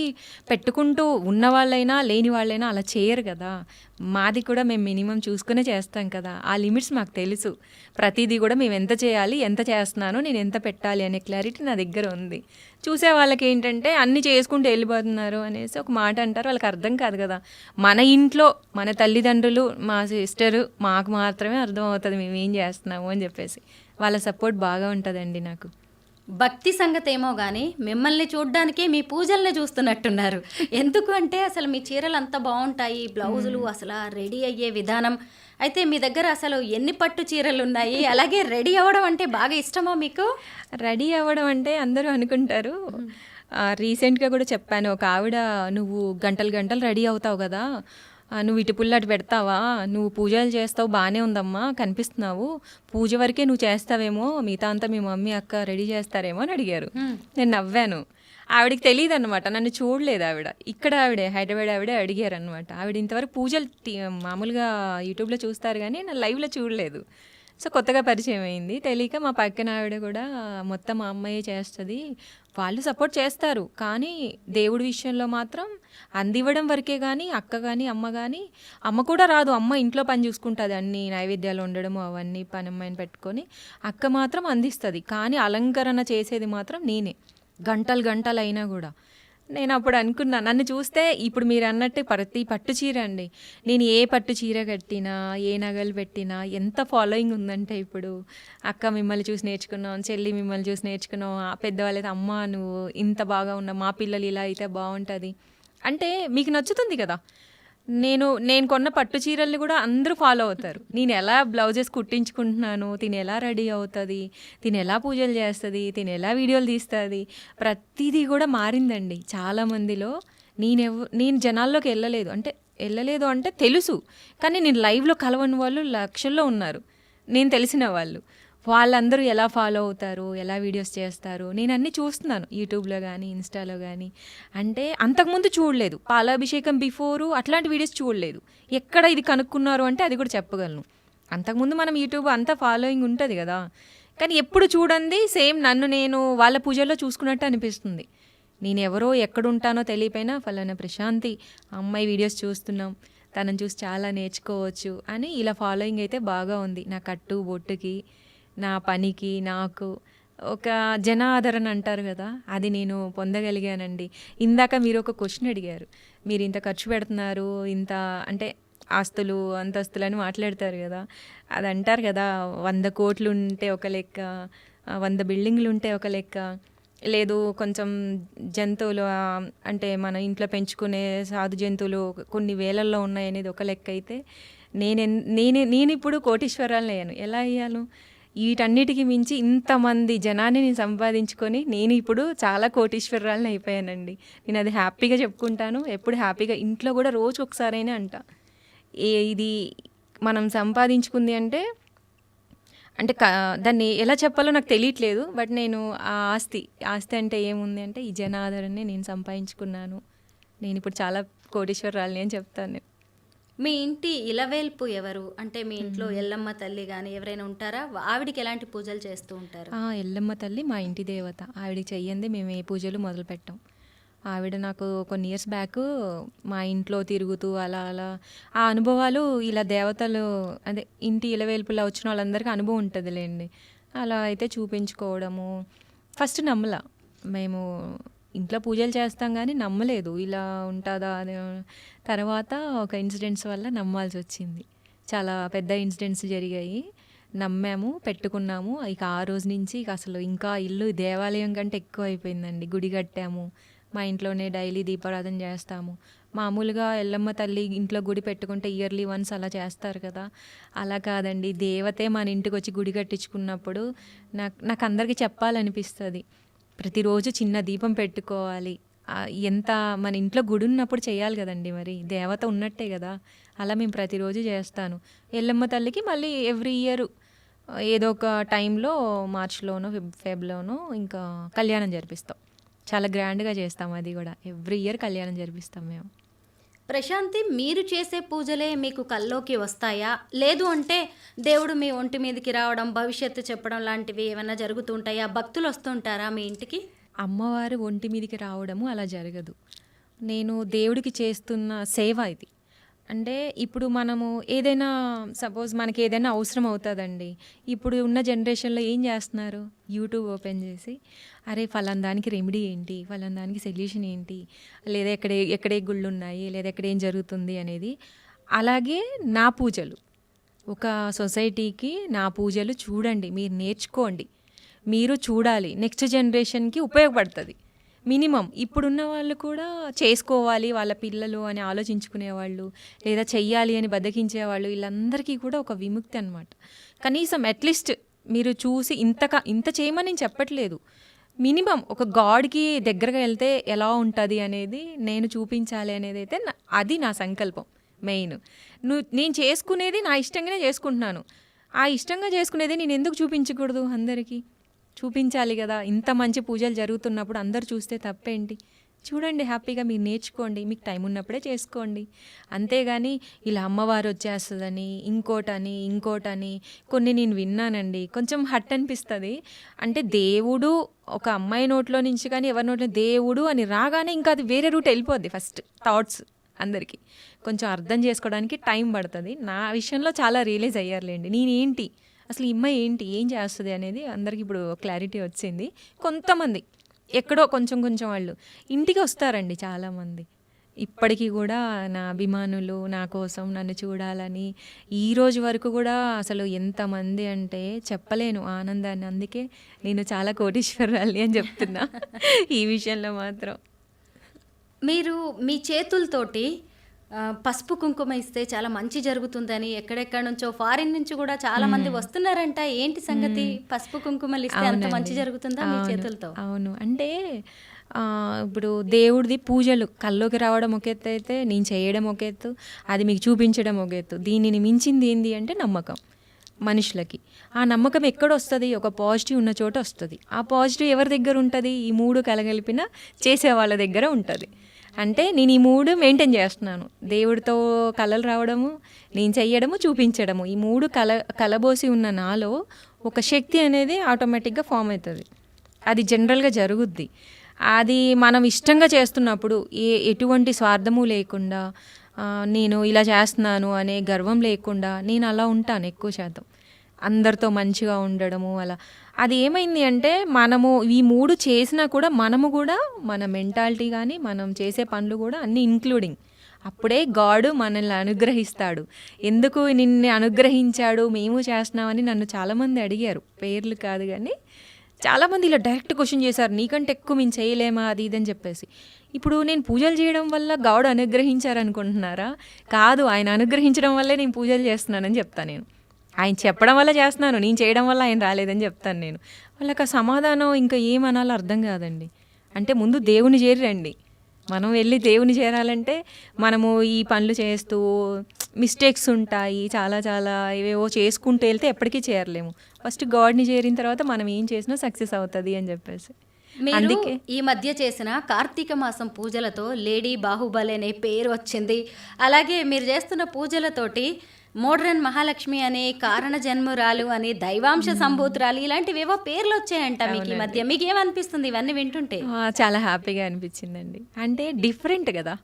పెట్టుకుంటూ ఉన్నవాళ్ళైనా లేని వాళ్ళైనా అలా చేయరు కదా. మాది కూడా మేము మినిమం చూసుకునే చేస్తాం కదా. ఆ లిమిట్స్ మాకు తెలుసు. ప్రతిదీ కూడా మేము ఎంత చేయాలి, ఎంత చేస్తున్నానో, నేను ఎంత పెట్టాలి అనే క్లారిటీ నా దగ్గర ఉంది. చూసే వాళ్ళకి ఏంటంటే అన్నీ చేసుకుంటూ వెళ్ళిపోతున్నారు అనేసి ఒక మాట అంటారు. వాళ్ళకి అర్థం కాదు కదా. మన ఇంట్లో మన తల్లిదండ్రులు, మా సిస్టరు, మాకు మాత్రమే అర్థం అవుతుంది మేము ఏం చేస్తున్నాము అని చెప్పేసి. వాళ్ళ సపోర్ట్ బాగా ఉంటుందండి నాకు. భక్తి సంగతి ఏమో కానీ మిమ్మల్ని చూడ్డానికే మీ పూజల్ని చూస్తున్నట్టున్నారు. ఎందుకు అంటే అసలు మీ చీరలు అంత బాగుంటాయి, బ్లౌజులు అసలు రెడీ అయ్యే విధానం. అయితే మీ దగ్గర అసలు ఎన్ని పట్టు చీరలు ఉన్నాయి, అలాగే రెడీ అవ్వడం అంటే బాగా ఇష్టమా మీకు? రెడీ అవ్వడం అంటే అందరూ అనుకుంటారు. రీసెంట్గా కూడా చెప్పాను, ఒక ఆవిడ నువ్వు గంటలు గంటలు రెడీ అవుతావు కదా, నువ్వు ఇటు పుల్ల అటు పెడతావా, నువ్వు పూజలు చేస్తావు బాగానే ఉందమ్మా కనిపిస్తున్నావు, పూజ వరకే నువ్వు చేస్తావేమో, మిగతా అంతా మీ మమ్మీ అక్క రెడీ చేస్తారేమో అని అడిగారు. నేను నవ్వాను. ఆవిడకి తెలియదు అనమాట, నన్ను చూడలేదు ఆవిడ. ఇక్కడ ఆవిడే హైదరాబాద్ ఆవిడే అడిగారు అనమాట. ఆవిడ ఇంతవరకు పూజలు మామూలుగా యూట్యూబ్లో చూస్తారు కానీ నా లైవ్లో చూడలేదు. సో కొత్తగా పరిచయం అయింది. తెలియక మా పక్కన ఆవిడ కూడా మొత్తం మా అమ్మాయి చేస్తుంది, వాళ్ళు సపోర్ట్ చేస్తారు కానీ దేవుడి విషయంలో మాత్రం అందివ్వడం వరకే. కానీ అక్క కానీ అమ్మ కానీ, అమ్మ కూడా రాదు, అమ్మ ఇంట్లో పని చూసుకుంటుంది, అన్ని నైవేద్యాలు వండడము అవన్నీ పని అమ్మాయిని పెట్టుకొని. అక్క మాత్రం అందిస్తుంది కానీ అలంకరణ చేసేది మాత్రం నేనే, గంటలు గంటలు అయినా కూడా. నేను అప్పుడు అనుకున్నా, నన్ను చూస్తే ఇప్పుడు మీరు అన్నట్టు ప్రతి పట్టు చీర అండి, నేను ఏ పట్టు చీర కట్టినా, ఏ నగలు పెట్టినా ఎంత ఫాలోయింగ్ ఉందంటే, ఇప్పుడు అక్క మిమ్మల్ని చూసి నేర్చుకున్నాం, చెల్లి మిమ్మల్ని చూసి నేర్చుకున్నాం, పెద్దవాళ్ళైతే అమ్మ నువ్వు ఇంత బాగా ఉన్నావు, మా పిల్లలు ఇలా అయితే బాగుంటుంది అంటే మీకు నచ్చుతుంది కదా. నేను కొన్న పట్టు చీరల్ని కూడా అందరూ ఫాలో అవుతారు. నేను ఎలా బ్లౌజెస్ కుట్టించుకుంటున్నాను, తిని ఎలా రెడీ అవుతుంది, తిని ఎలా పూజలు చేస్తుంది, తిని ఎలా వీడియోలు తీస్తుంది, ప్రతిదీ కూడా మారిందండి చాలామందిలో. నేను జనాల్లోకి వెళ్ళలేదు అంటే తెలుసు, కానీ నేను లైవ్లో కలవని వాళ్ళు లక్షల్లో ఉన్నారు, నేను తెలిసిన వాళ్ళు. వాళ్ళందరూ ఎలా ఫాలో అవుతారు, ఎలా వీడియోస్ చేస్తారు, నేను అన్నీ చూస్తున్నాను యూట్యూబ్లో కానీ ఇన్స్టాలో కానీ. అంటే అంతకుముందు చూడలేదు, పాలాభిషేకం బిఫోరు అట్లాంటి వీడియోస్ చూడలేదు. ఎక్కడ ఇది కనుక్కున్నారు అంటే అది కూడా చెప్పగలను. అంతకుముందు మనం యూట్యూబ్ అంతా ఫాలోయింగ్ ఉంటుంది కదా, కానీ ఎప్పుడు చూడండి సేమ్ నన్ను నేను వాళ్ళ పూజల్లో చూసుకున్నట్టు అనిపిస్తుంది. నేను ఎవరో ఎక్కడుంటానో తెలియపోయినా ఫలానా ప్రశాంతి అమ్మాయి వీడియోస్ చూస్తున్నాం, తనని చూసి చాలా నేర్చుకోవచ్చు అని ఇలా ఫాలోయింగ్ అయితే బాగా ఉంది. నా కట్టు బొట్టుకి, నా పనికి, నాకు ఒక జన ఆదరణ అంటారు కదా, అది నేను పొందగలిగానండి. ఇందాక మీరు ఒక క్వశ్చన్ అడిగారు, మీరు ఇంత ఖర్చు పెడుతున్నారు, ఇంత అంటే ఆస్తులు అంతస్తులు అని మాట్లాడతారు కదా. అది అంటారు కదా, 100 కోట్లు ఉంటే ఒక లెక్క, 100 బిల్డింగ్లు ఉంటే ఒక లెక్క, లేదు కొంచెం జంతువులు అంటే మన ఇంట్లో పెంచుకునే సాధు జంతువులు కొన్ని వేలల్లో ఉన్నాయి అనేది ఒక లెక్క అయితే, నేను ఇప్పుడు కోటీశ్వరాలను అయ్యాను. ఎలా అయ్యాను? వీటన్నిటికి మించి ఇంతమంది జనాన్ని నేను సంపాదించుకొని నేను ఇప్పుడు చాలా కోటీశ్వరాలను అయిపోయానండి. నేను అది హ్యాపీగా చెప్పుకుంటాను. ఎప్పుడు హ్యాపీగా ఇంట్లో కూడా రోజు ఒకసారైనా అంట, ఇది మనం సంపాదించుకుంది అంటే దాన్ని ఎలా చెప్పాలో నాకు తెలియట్లేదు. బట్ నేను ఆ ఆస్తి అంటే ఏముంది అంటే ఈ జనాదరణని నేను సంపాదించుకున్నాను. నేను ఇప్పుడు చాలా కోటీశ్వరాలని అని చెప్తాను. మీ ఇంటి ఇలవేల్పు ఎవరు? అంటే మీ ఇంట్లో ఎల్లమ్మ తల్లి కానీ ఎవరైనా ఉంటారా? ఆవిడికి ఎలాంటి పూజలు చేస్తూ ఉంటారు? ఎల్లమ్మ తల్లి మా ఇంటి దేవత. ఆవిడకి చెయ్యంది మేము ఏ పూజలు మొదలు పెట్టాం. ఆవిడ నాకు కొన్ని ఇయర్స్ బ్యాక్ మా ఇంట్లో తిరుగుతూ అలా ఆ అనుభవాలు, ఇలా దేవతలు అదే ఇంటి ఇలవేల్పులా వచ్చిన వాళ్ళందరికీ అనుభవం ఉంటుందిలేండి. అలా అయితే చూపించుకోవడము. ఫస్ట్ నమ్మలా, మేము ఇంట్లో పూజలు చేస్తాం కానీ నమ్మలేదు ఇలా ఉంటుందా అని. తర్వాత ఒక ఇన్సిడెంట్స్ వల్ల నమ్మాల్సి వచ్చింది. చాలా పెద్ద ఇన్సిడెంట్స్ జరిగాయి, నమ్మాము, పెట్టుకున్నాము. ఇక ఆ రోజు నుంచి ఇక అసలు ఇంకా ఇల్లు దేవాలయం కంటే ఎక్కువ అయిపోయిందండి. గుడి కట్టాము, మా ఇంట్లోనే డైలీ దీపారాధన చేస్తాము. మామూలుగా ఎల్లమ్మ తల్లి ఇంట్లో గుడి పెట్టుకుంటే ఇయర్లీ వన్స్ అలా చేస్తారు కదా, అలా కాదండి. దేవతే మన ఇంటికి వచ్చి గుడి కట్టించుకున్నప్పుడు నాకు అందరికీ చెప్పాలనిపిస్తుంది, ప్రతిరోజు చిన్న దీపం పెట్టుకోవాలి. ఎంత మన ఇంట్లో గుడి ఉన్నప్పుడు చేయాలి కదండి, మరి దేవత ఉన్నట్టే కదా. అలా మేము ప్రతిరోజు చేస్తాను. ఎల్లమ్మ తల్లికి మళ్ళీ ఎవ్రీ ఇయర్ ఏదో ఒక టైంలో మార్చ్లోనో ఫెబ్లోనో ఇంకా కళ్యాణం జరిపిస్తాం. చాలా గ్రాండ్గా చేస్తాం, అది కూడా ఎవ్రీ ఇయర్ కళ్యాణం జరిపిస్తాం మేము. ప్రశాంతి, మీరు చేసే పూజలే మీకు కల్లోకి వస్తాయా? లేదు అంటే దేవుడు మీ ఒంటి మీదకి రావడం, భవిష్యత్తు చెప్పడం లాంటివి ఏమైనా జరుగుతుంటాయా? భక్తులు వస్తుంటారా మీ ఇంటికి? అమ్మవారు ఒంటి మీదకి రావడము అలా జరగదు. నేను దేవుడికి చేస్తున్న సేవ ఇది. అంటే ఇప్పుడు మనము ఏదైనా సపోజ్ మనకి ఏదైనా అవసరం అవుతుందండి. ఇప్పుడు ఉన్న జనరేషన్లో ఏం చేస్తున్నారు, యూట్యూబ్ ఓపెన్ చేసి అరే ఫలానా దానికి రెమెడీ ఏంటి, ఫలానా దానికి సొల్యూషన్ ఏంటి, లేదా ఎక్కడే గుళ్ళు ఉన్నాయి, లేదా ఎక్కడ ఏం జరుగుతుంది అనేది. అలాగే నా పూజలు, ఒక సొసైటీకి నా పూజలు చూడండి, మీరు నేర్చుకోండి, మీరు చూడాలి, నెక్స్ట్ జనరేషన్కి ఉపయోగపడుతుంది. మినిమం ఇప్పుడున్న వాళ్ళు కూడా చేసుకోవాలి వాళ్ళ పిల్లలు అని ఆలోచించుకునేవాళ్ళు, లేదా చెయ్యాలి అని బద్దకించేవాళ్ళు, వీళ్ళందరికీ కూడా ఒక విముక్తి అనమాట. కనీసం అట్లీస్ట్ మీరు చూసి ఇంత చేయమని నేను చెప్పట్లేదు. మినిమం ఒక గాడ్కి దగ్గరగా వెళ్తే ఎలా ఉంటుంది అనేది నేను చూపించాలి అనేది అయితే అది నా సంకల్పం మెయిన్. నేను చేసుకునేది నా ఇష్టంగానే చేసుకుంటున్నాను. ఆ ఇష్టంగా చేసుకునేది నేను ఎందుకు చూపించకూడదు? అందరికీ చూపించాలి కదా. ఇంత మంచి పూజలు జరుగుతున్నప్పుడు అందరు చూస్తే తప్పేంటి? చూడండి, హ్యాపీగా మీరు నేర్చుకోండి, మీకు టైం ఉన్నప్పుడే చేసుకోండి. అంతేగాని ఇలా అమ్మవారు వచ్చేస్తుందని ఇంకోటని కొన్ని నేను విన్నానండి. కొంచెం హట్ అనిపిస్తుంది. అంటే దేవుడు ఒక అమ్మాయి నోట్లో నుంచి కానీ ఎవరి నోట్లో దేవుడు అని రాగానే ఇంకా అది వేరే రూట్ వెళ్ళిపోద్ది. ఫస్ట్ థాట్స్ అందరికీ కొంచెం అర్థం చేసుకోవడానికి టైం పడుతుంది. నా విషయంలో చాలా రియలైజ్ అయ్యారులేండి. నేనేంటి అసలు ఈ అమ్మాయి ఏం చేస్తుంది అనేది అందరికి ఇప్పుడు క్లారిటీ వచ్చింది. కొంతమంది ఎక్కడో కొంచెం వాళ్ళు ఇంటికి వస్తారండి చాలామంది. ఇప్పటికీ కూడా నా అభిమానులు నా కోసం నన్ను చూడాలని ఈ రోజు వరకు కూడా అసలు ఎంతమంది అంటే చెప్పలేను ఆనందాన్ని. అందుకే నేను చాలా కోటీశ్వరాలి అని చెప్తున్నా ఈ విషయంలో మాత్రం. మీరు మీ చేతులతోటి పసుపు కుంకుమ ఇస్తే చాలా మంచి జరుగుతుందని ఎక్కడెక్కడ నుంచో ఫారిన్ నుంచి కూడా చాలా మంది వస్తున్నారంట. ఏంటి సంగతి? పసుపు కుంకుమలు ఇస్తే అంత మంచి జరుగుతుందా మీ చేతులతో? అవును. అంటే ఇప్పుడు దేవుడిది పూజలు కల్లోకి రావడం ఒక ఎత్తు అయితే, నేను చేయడం ఒక ఎత్తు, అది మీకు చూపించడం ఒక ఎత్తు. దీనిని మించింది ఏంది అంటే నమ్మకం మనుషులకి. ఆ నమ్మకం ఎక్కడ వస్తుంది? ఒక పాజిటివ్ ఉన్న చోట వస్తుంది. ఆ పాజిటివ్ ఎవరి దగ్గర ఉంటుంది? ఈ మూడు కలగలిపిన చేసే వాళ్ళ దగ్గర ఉంటుంది. అంటే నేను ఈ మూడు మెయింటైన్ చేస్తున్నాను. దేవుడితో కళలు రావడము, నేను చెయ్యడము, చూపించడము, ఈ మూడు కలబోసి ఉన్న నాలో ఒక శక్తి అనేది ఆటోమేటిక్గా ఫామ్ అవుతుంది. అది జనరల్గా జరుగుద్ది. అది మనం ఇష్టంగా చేస్తున్నప్పుడు ఎటువంటి స్వార్థము లేకుండా, నేను ఇలా చేస్తున్నాను అనే గర్వం లేకుండా నేను అలా ఉంటాను ఎక్కువ శాతం. అందరితో మంచిగా ఉండడము అలా. అది ఏమైంది అంటే మనము ఈ మూడు చేసినా కూడా మనము కూడా మన మెంటాలిటీ కానీ మనం చేసే పనులు కూడా అన్నీ ఇంక్లూడింగ్. అప్పుడే గాడ్ మనల్ని అనుగ్రహిస్తాడు. ఎందుకు నిన్ను అనుగ్రహించాడు మేము చేస్తున్నామని నన్ను చాలామంది అడిగారు. పేర్లు కాదు కానీ చాలామంది ఇలా డైరెక్ట్ క్వశ్చన్ చేశారు, నీకంటే ఎక్కువ మేము చేయలేమా అది ఇదని చెప్పేసి. ఇప్పుడు నేను పూజలు చేయడం వల్ల గాడ్ అనుగ్రహించారనుకుంటున్నారా? కాదు, ఆయన అనుగ్రహించడం వల్లే నేను పూజలు చేస్తున్నానని చెప్తాను నేను. ఆయన చెప్పడం వల్ల చేస్తున్నాను, నేను చేయడం వల్ల ఆయన రాలేదని చెప్తాను నేను. వాళ్ళకి ఆ సమాధానం ఇంకా ఏమనాలో అర్థం కాదండి. అంటే ముందు దేవుని చేరండి. మనం వెళ్ళి దేవుని చేరాలంటే మనము ఈ పనులు చేస్తూ మిస్టేక్స్ ఉంటాయి, చాలా ఏవేవో చేసుకుంటూ వెళ్తే ఎప్పటికీ చేరలేము. ఫస్ట్ గాడ్ని చేరిన తర్వాత మనం ఏం చేసినా సక్సెస్ అవుతుంది అని చెప్పేసి. మీరు ఈ మధ్య చేసిన కార్తీక మాసం పూజలతో లేడీ బాహుబలి అనే పేరు వచ్చింది. అలాగే మీరు చేస్తున్న పూజలతోటి మోడ్రన్ మహాలక్ష్మి అని, కారణ జన్మురాలు అని, దైవాంశ సంభూతురాలు ఇలాంటివేవో పేర్లు వచ్చాయంట మీకు ఈ మధ్య. మీకు ఏమనిపిస్తుంది ఇవన్నీ వింటుంటే? చాలా హ్యాపీగా అనిపించిందండి. అంటే డిఫరెంట్ కదా,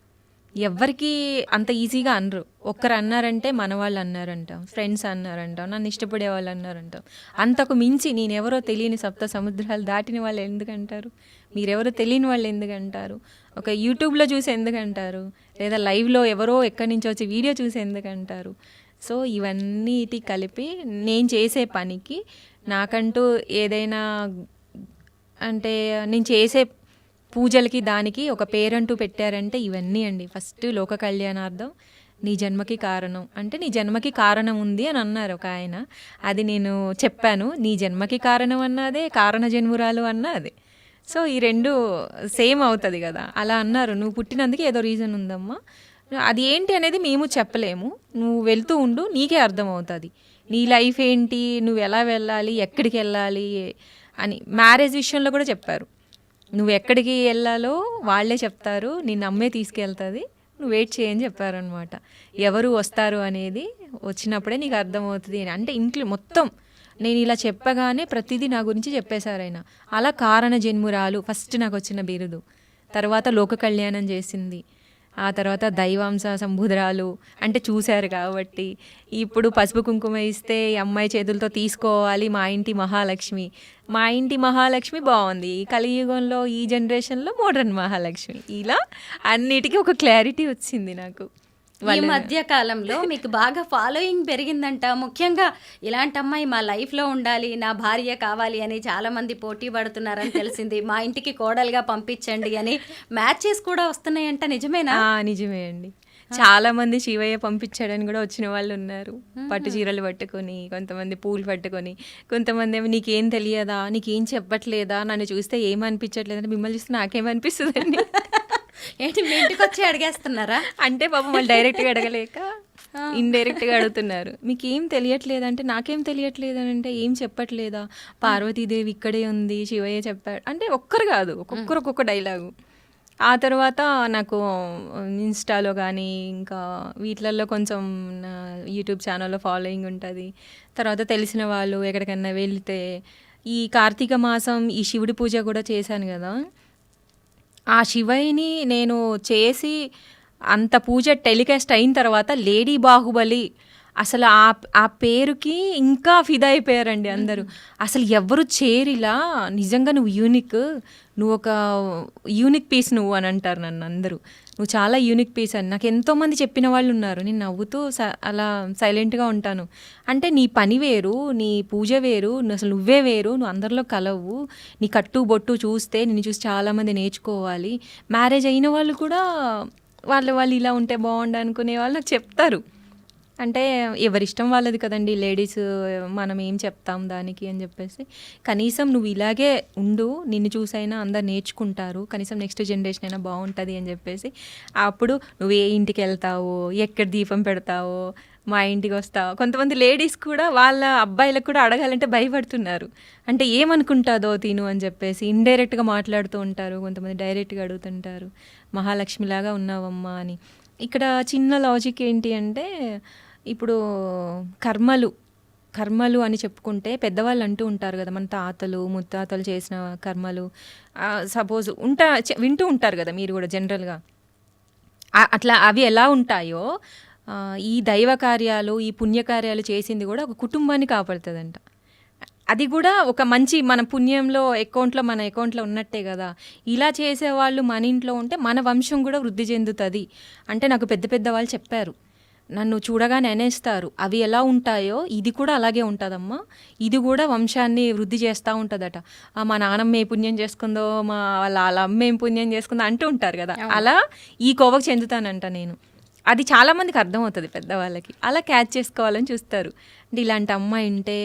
ఎవరికి అంత ఈజీగా అనరు. ఒక్కరు అన్నారంటే మన వాళ్ళు అన్నారంటాం, ఫ్రెండ్స్ అన్నారంటాం, నన్ను ఇష్టపడే వాళ్ళు అన్నారంటాం. అంతకు మించి నేనెవరో తెలియని సప్త సముద్రాలు దాటిన వాళ్ళు ఎందుకంటారు? మీరెవరో తెలియని వాళ్ళు ఎందుకంటారు? ఒక యూట్యూబ్లో చూసి ఎందుకంటారు? లేదా లైవ్లో ఎవరో ఎక్కడి నుంచి వచ్చి వీడియో చూసి ఎందుకంటారు? సో ఇవన్నీటి కలిపి నేను చేసే పనికి నాకంటూ ఏదైనా అంటే నేను చేసే పూజలకి దానికి ఒక పేరంటూ పెట్టారంటే ఇవన్నీ అండి. ఫస్ట్ లోక కళ్యాణార్థం, నీ జన్మకి కారణం అంటే నీ జన్మకి కారణం ఉంది అని అన్నారు ఒక ఆయన. అది నేను చెప్పాను, నీ జన్మకి కారణం అన్నదే, కారణ జన్మురాలు అన్నదే. సో ఈ రెండు సేమ్ అవుతుంది కదా. అలా అన్నారు, నువ్వు పుట్టినందుకు ఏదో రీజన్ ఉందమ్మా, అది ఏంటి అనేది మేము చెప్పలేము, నువ్వు వెళ్తూ ఉండు నీకే అర్థమవుతుంది, నీ లైఫ్ ఏంటి, నువ్వు ఎలా వెళ్ళాలి, ఎక్కడికి వెళ్ళాలి అని. మ్యారేజ్ విషయంలో కూడా చెప్పారు, నువ్వు ఎక్కడికి వెళ్ళాలో వాళ్ళే చెప్తారు, నిన్ను అమ్మే తీసుకెళ్తుంది, నువ్వు వెయిట్ చేయని చెప్పారనమాట. ఎవరు వస్తారు అనేది వచ్చినప్పుడే నీకు అర్థమవుతుంది అని. అంటే ఇంట్లో మొత్తం నేను ఇలా చెప్పగానే ప్రతిదీ నా గురించి చెప్పేశారు ఆయన. అలా కారణ జన్మురాలు ఫస్ట్ నాకు వచ్చిన బిరుదు. తర్వాత లోక కళ్యాణం చేసింది, ఆ తర్వాత దైవాంశ సంబుధరాలు అంటే చూశారు కాబట్టి. ఇప్పుడు పసుపు కుంకుమ ఇస్తే ఈ అమ్మాయి చేతులతో తీసుకోవాలి, మా ఇంటి మహాలక్ష్మి. మా ఇంటి మహాలక్ష్మి బాగుంది, కలియుగంలో ఈ జనరేషన్లో మోడర్న్ మహాలక్ష్మి. ఇలా అన్నిటికీ ఒక క్లారిటీ వచ్చింది నాకు. ఈ మధ్య కాలంలో మీకు బాగా ఫాలోయింగ్ పెరిగిందంట. ముఖ్యంగా ఇలాంటి అమ్మాయి మా లైఫ్లో ఉండాలి, నా భార్య కావాలి అని చాలా మంది పోటీ పడుతున్నారని తెలిసింది. మా ఇంటికి కోడలుగా పంపించండి అని మ్యాచెస్ కూడా వస్తున్నాయంట, నిజమేనా? నిజమే అండి. చాలా మంది శివయ్య పంపించాడని కూడా వచ్చిన వాళ్ళు ఉన్నారు. పట్టు చీరలు పట్టుకొని, కొంతమంది పూలు పట్టుకొని, కొంతమంది ఏమో నీకేం తెలియదా, నీకేం చెప్పట్లేదా, నన్ను చూస్తే ఏమనిపించట్లేదంటే మిమ్మల్ని చూస్తే నాకేమనిపిస్తుందండి. ఏంటి మీ ఇంటికి వచ్చి అడిగేస్తున్నారా? అంటే పాపం వాళ్ళు డైరెక్ట్గా అడగలేక ఇండైరెక్ట్గా అడుగుతున్నారు. మీకు ఏం తెలియట్లేదంటే నాకేం తెలియట్లేదు అని అంటే ఏం చెప్పట్లేదా, పార్వతీదేవి ఇక్కడే ఉంది, శివయ్య చెప్పాడు అంటే ఒక్కరు కాదు, ఒక్కొక్కరు ఒక్కొక్క డైలాగు. ఆ తర్వాత నాకు ఇన్స్టాలో కానీ ఇంకా వీటిలలో కొంచెం యూట్యూబ్ ఛానల్లో ఫాలోయింగ్ ఉంటుంది. తర్వాత తెలిసిన వాళ్ళు ఎక్కడికన్నా వెళ్తే ఈ కార్తీక మాసం ఈ శివుడి పూజ కూడా చేశాను కదా, ఆ శివయ్యని నేను చేసి అంత పూజ టెలికాస్ట్ అయిన తర్వాత లేడీ బాహుబలి అసలు ఆ పేరుకి ఇంకా ఫిదా అయిపోయారండి అందరూ. అసలు ఎవరు చేరిలా, నిజంగా నువ్వు యూనిక్, నువ్వు ఒక యూనిక్ పీస్ నువ్వు అని అంటారు నన్ను అందరూ. నువ్వు చాలా యూనిక్ పీస్ అని నాకు ఎంతోమంది చెప్పిన వాళ్ళు ఉన్నారు. నేను నవ్వుతూ అలా సైలెంట్గా ఉంటాను. అంటే నీ పని వేరు, నీ పూజ వేరు, అసలు నువ్వే వేరు, నువ్వు అందరిలో కలవు, నీ కట్టు బొట్టు చూస్తే నిన్ను చూసి చాలామంది నేర్చుకోవాలి. మ్యారేజ్ అయిన వాళ్ళు కూడా వాళ్ళు ఇలా ఉంటే బాగుండు అనుకునే వాళ్ళు నాకు చెప్తారు. అంటే ఎవరిష్టం వాళ్ళది కదండి, లేడీస్ మనం ఏం చెప్తాం దానికి అని చెప్పేసి. కనీసం నువ్వు ఇలాగే ఉండు, నిన్ను చూసైనా అందరు నేర్చుకుంటారు, కనీసం నెక్స్ట్ జనరేషన్ అయినా బాగుంటుంది అని చెప్పేసి. అప్పుడు నువ్వు ఏ ఇంటికి వెళ్తావో, ఎక్కడ దీపం పెడతావో, మా ఇంటికి వస్తావు. కొంతమంది లేడీస్ కూడా వాళ్ళ అబ్బాయిలకు కూడా అడగాలంటే భయపడుతున్నారు. అంటే ఏమనుకుంటుందో తిను అని చెప్పేసి ఇండైరెక్ట్గా మాట్లాడుతూ ఉంటారు. కొంతమంది డైరెక్ట్గా అడుగుతుంటారు, మహాలక్ష్మిలాగా ఉన్నావమ్మా అని. ఇక్కడ చిన్న లాజిక్ ఏంటి అంటే, ఇప్పుడు కర్మలు అని చెప్పుకుంటే పెద్దవాళ్ళు అంటూ ఉంటారు కదా, మన తాతలు ముత్తాతలు చేసిన కర్మలు సపోజ్ వింటూ ఉంటారు కదా మీరు కూడా జనరల్గా. అట్లా అవి ఎలా ఉంటాయో ఈ దైవ కార్యాలు, ఈ పుణ్యకార్యాలు చేసింది కూడా ఒక కుటుంబాన్ని కాపాడుతుందంట. అది కూడా ఒక మంచి మన పుణ్యంలో మన అకౌంట్లో ఉన్నట్టే కదా. ఇలా చేసేవాళ్ళు మన ఇంట్లో ఉంటే మన వంశం కూడా వృద్ధి చెందుతుంది అంటే నాకు పెద్ద వాళ్ళు చెప్పారు. నన్ను చూడగానే అనేస్తారు, అవి ఎలా ఉంటాయో ఇది కూడా అలాగే ఉంటుందమ్మా, ఇది కూడా వంశాన్ని వృద్ధి చేస్తూ ఉంటుందట. మా నాన్నమ్మ ఏ పుణ్యం చేసుకుందో, వాళ్ళ అమ్మ ఏం పుణ్యం చేసుకుందో అంటూ ఉంటారు కదా, అలా ఈ కోవకు చెందుతానంట నేను. అది చాలామందికి అర్థమవుతుంది పెద్దవాళ్ళకి, అలా క్యాచ్ చేసుకోవాలని చూస్తారు. అంటే ఇలాంటి అమ్మాయి ఉంటే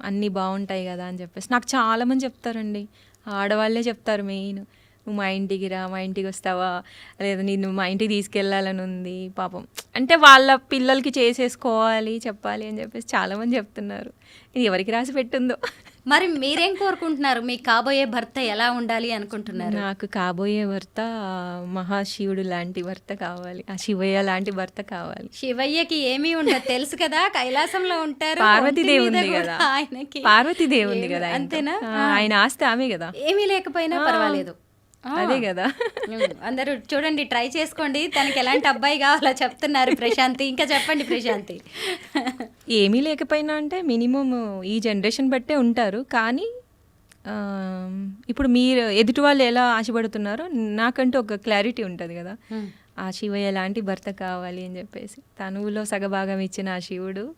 అన్నీ బాగుంటాయి కదా అని చెప్పేసి నాకు చాలామంది చెప్తారండి. ఆడవాళ్ళే చెప్తారు మెయిన్, నువ్వు మా ఇంటికి రా, మా ఇంటికి వస్తావా, లేదా నేను మా ఇంటికి తీసుకెళ్ళాలని ఉంది పాపం. అంటే వాళ్ళ పిల్లలకి చేసేసుకోవాలి చెప్పాలి అని చెప్పేసి చాలామంది చెప్తున్నారు. ఇది ఎవరికి రాసి పెట్టిందో. మరి మీరేం కోరుకుంటున్నారు, మీకు కాబోయే భర్త ఎలా ఉండాలి అనుకుంటున్నారు? నాకు కాబోయే భర్త మహాశివుడు లాంటి భర్త కావాలి, ఆ శివయ్య లాంటి భర్త కావాలి. శివయ్యకి ఏమీ ఉండదు తెలుసు కదా, కైలాసంలో ఉంటారు. పార్వతీదేవి ఉంది కదా, ఆయనకి పార్వతీదేవి ఉంది కదా, అంతేనా? ఆయన ఆస్తి ఆమె కదా, ఏమీ లేకపోయినా పర్వాలేదు. అదే కదా. అందరూ చూడండి, ట్రై చేసుకోండి. తనకి ఎలాంటి అబ్బాయి కావాలో చెప్తున్నారు ప్రశాంతి. ఇంకా చెప్పండి ప్రశాంతి. ఏమీ లేకపోయినా అంటే మినిమం ఈ జనరేషన్ బట్టే ఉంటారు. కానీ ఇప్పుడు మీరు ఎదుటి వాళ్ళు ఎలా ఆశపడుతున్నారో నాకంటూ ఒక క్లారిటీ ఉంటుంది కదా, ఆ శివయ్య లాంటి భర్త కావాలి అని చెప్పేసి. తనువులో సగభాగం ఇచ్చిన ఆ శివుడు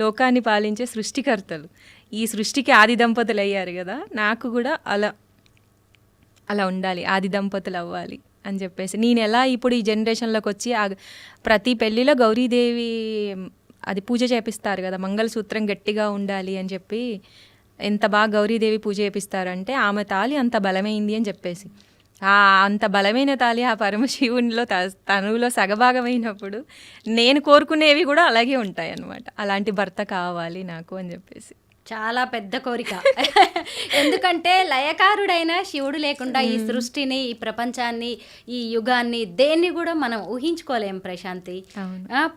లోకాన్ని పాలించే సృష్టికర్తలు, ఈ సృష్టికి ఆది దంపతులు అయ్యారు కదా, నాకు కూడా అలా ఉండాలి, ఆది దంపతులు అవ్వాలి అని చెప్పేసి. నేను ఎలా ఇప్పుడు ఈ జనరేషన్లోకి వచ్చి ప్రతి పెళ్ళిలో గౌరీదేవి అది పూజ చేపిస్తారు కదా, మంగళసూత్రం గట్టిగా ఉండాలి అని చెప్పి ఎంత బాగా గౌరీదేవి పూజ చేపిస్తారంటే ఆమె తాళి అంత బలమైంది అని చెప్పేసి. అంత బలమైన తాళి ఆ పరమశివునిలో తనువులో సగభాగమైనప్పుడు నేను కోరుకునేవి కూడా అలాగే ఉంటాయి అన్నమాట. అలాంటి భర్త కావాలి నాకు అని చెప్పేసి. చాలా పెద్ద కోరిక. ఎందుకంటే లయకారుడైన శివుడు లేకుండా ఈ సృష్టిని, ఈ ప్రపంచాన్ని, ఈ యుగాన్ని దేన్ని కూడా మనం ఊహించుకోలేం ప్రశాంతి.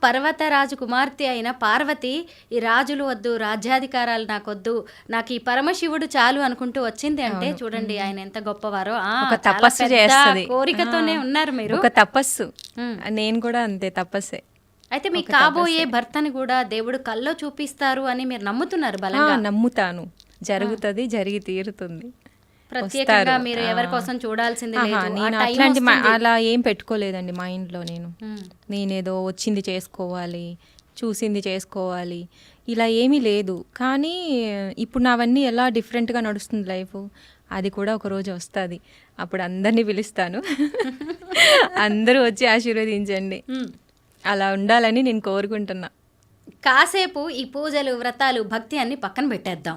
పర్వతరాజు కుమార్తె అయిన పార్వతి ఈ రాజులు వద్దు, రాజ్యాధికారాలు నాకొద్దు, నాకు ఈ పరమశివుడు చాలు అనుకుంటూ వచ్చింది అంటే చూడండి ఆయన ఎంత గొప్పవారో. తపస్సు చేస్తుంది, కోరికతోనే ఉన్నారు మీరు. ఒక తపస్సు. నేను కూడా అంతే, తపస్సే. అయితే మీ కాబోయే భర్తని కూడా దేవుడు కల్లో చూపిస్తారు అని మీరు నమ్ముతున్నారు బలంగా? నమ్ముతాను, జరుగుతుంది, జరిగి తీరుతుంది. ప్రత్యేకంగా మీరు ఎవరి కోసం చూడాల్సింది లేదు. నేను అట్లాంటి అలా ఏం పెట్టుకోలేదండి మైండ్లో. నేనేదో వచ్చింది చేసుకోవాలి, చూసింది చేసుకోవాలి, ఇలా ఏమీ లేదు. కానీ ఇప్పుడు నావన్నీ ఎలా డిఫరెంట్గా నడుస్తుంది లైఫ్, అది కూడా ఒకరోజు వస్తుంది. అప్పుడు అందరినీ పిలుస్తాను, అందరూ వచ్చి ఆశీర్వదించండి. అలా ఉండాలని నేను కోరుకుంటున్నా. కాసేపు ఈ పూజలు, వ్రతాలు, భక్తి అన్ని పక్కన పెట్టేద్దాం.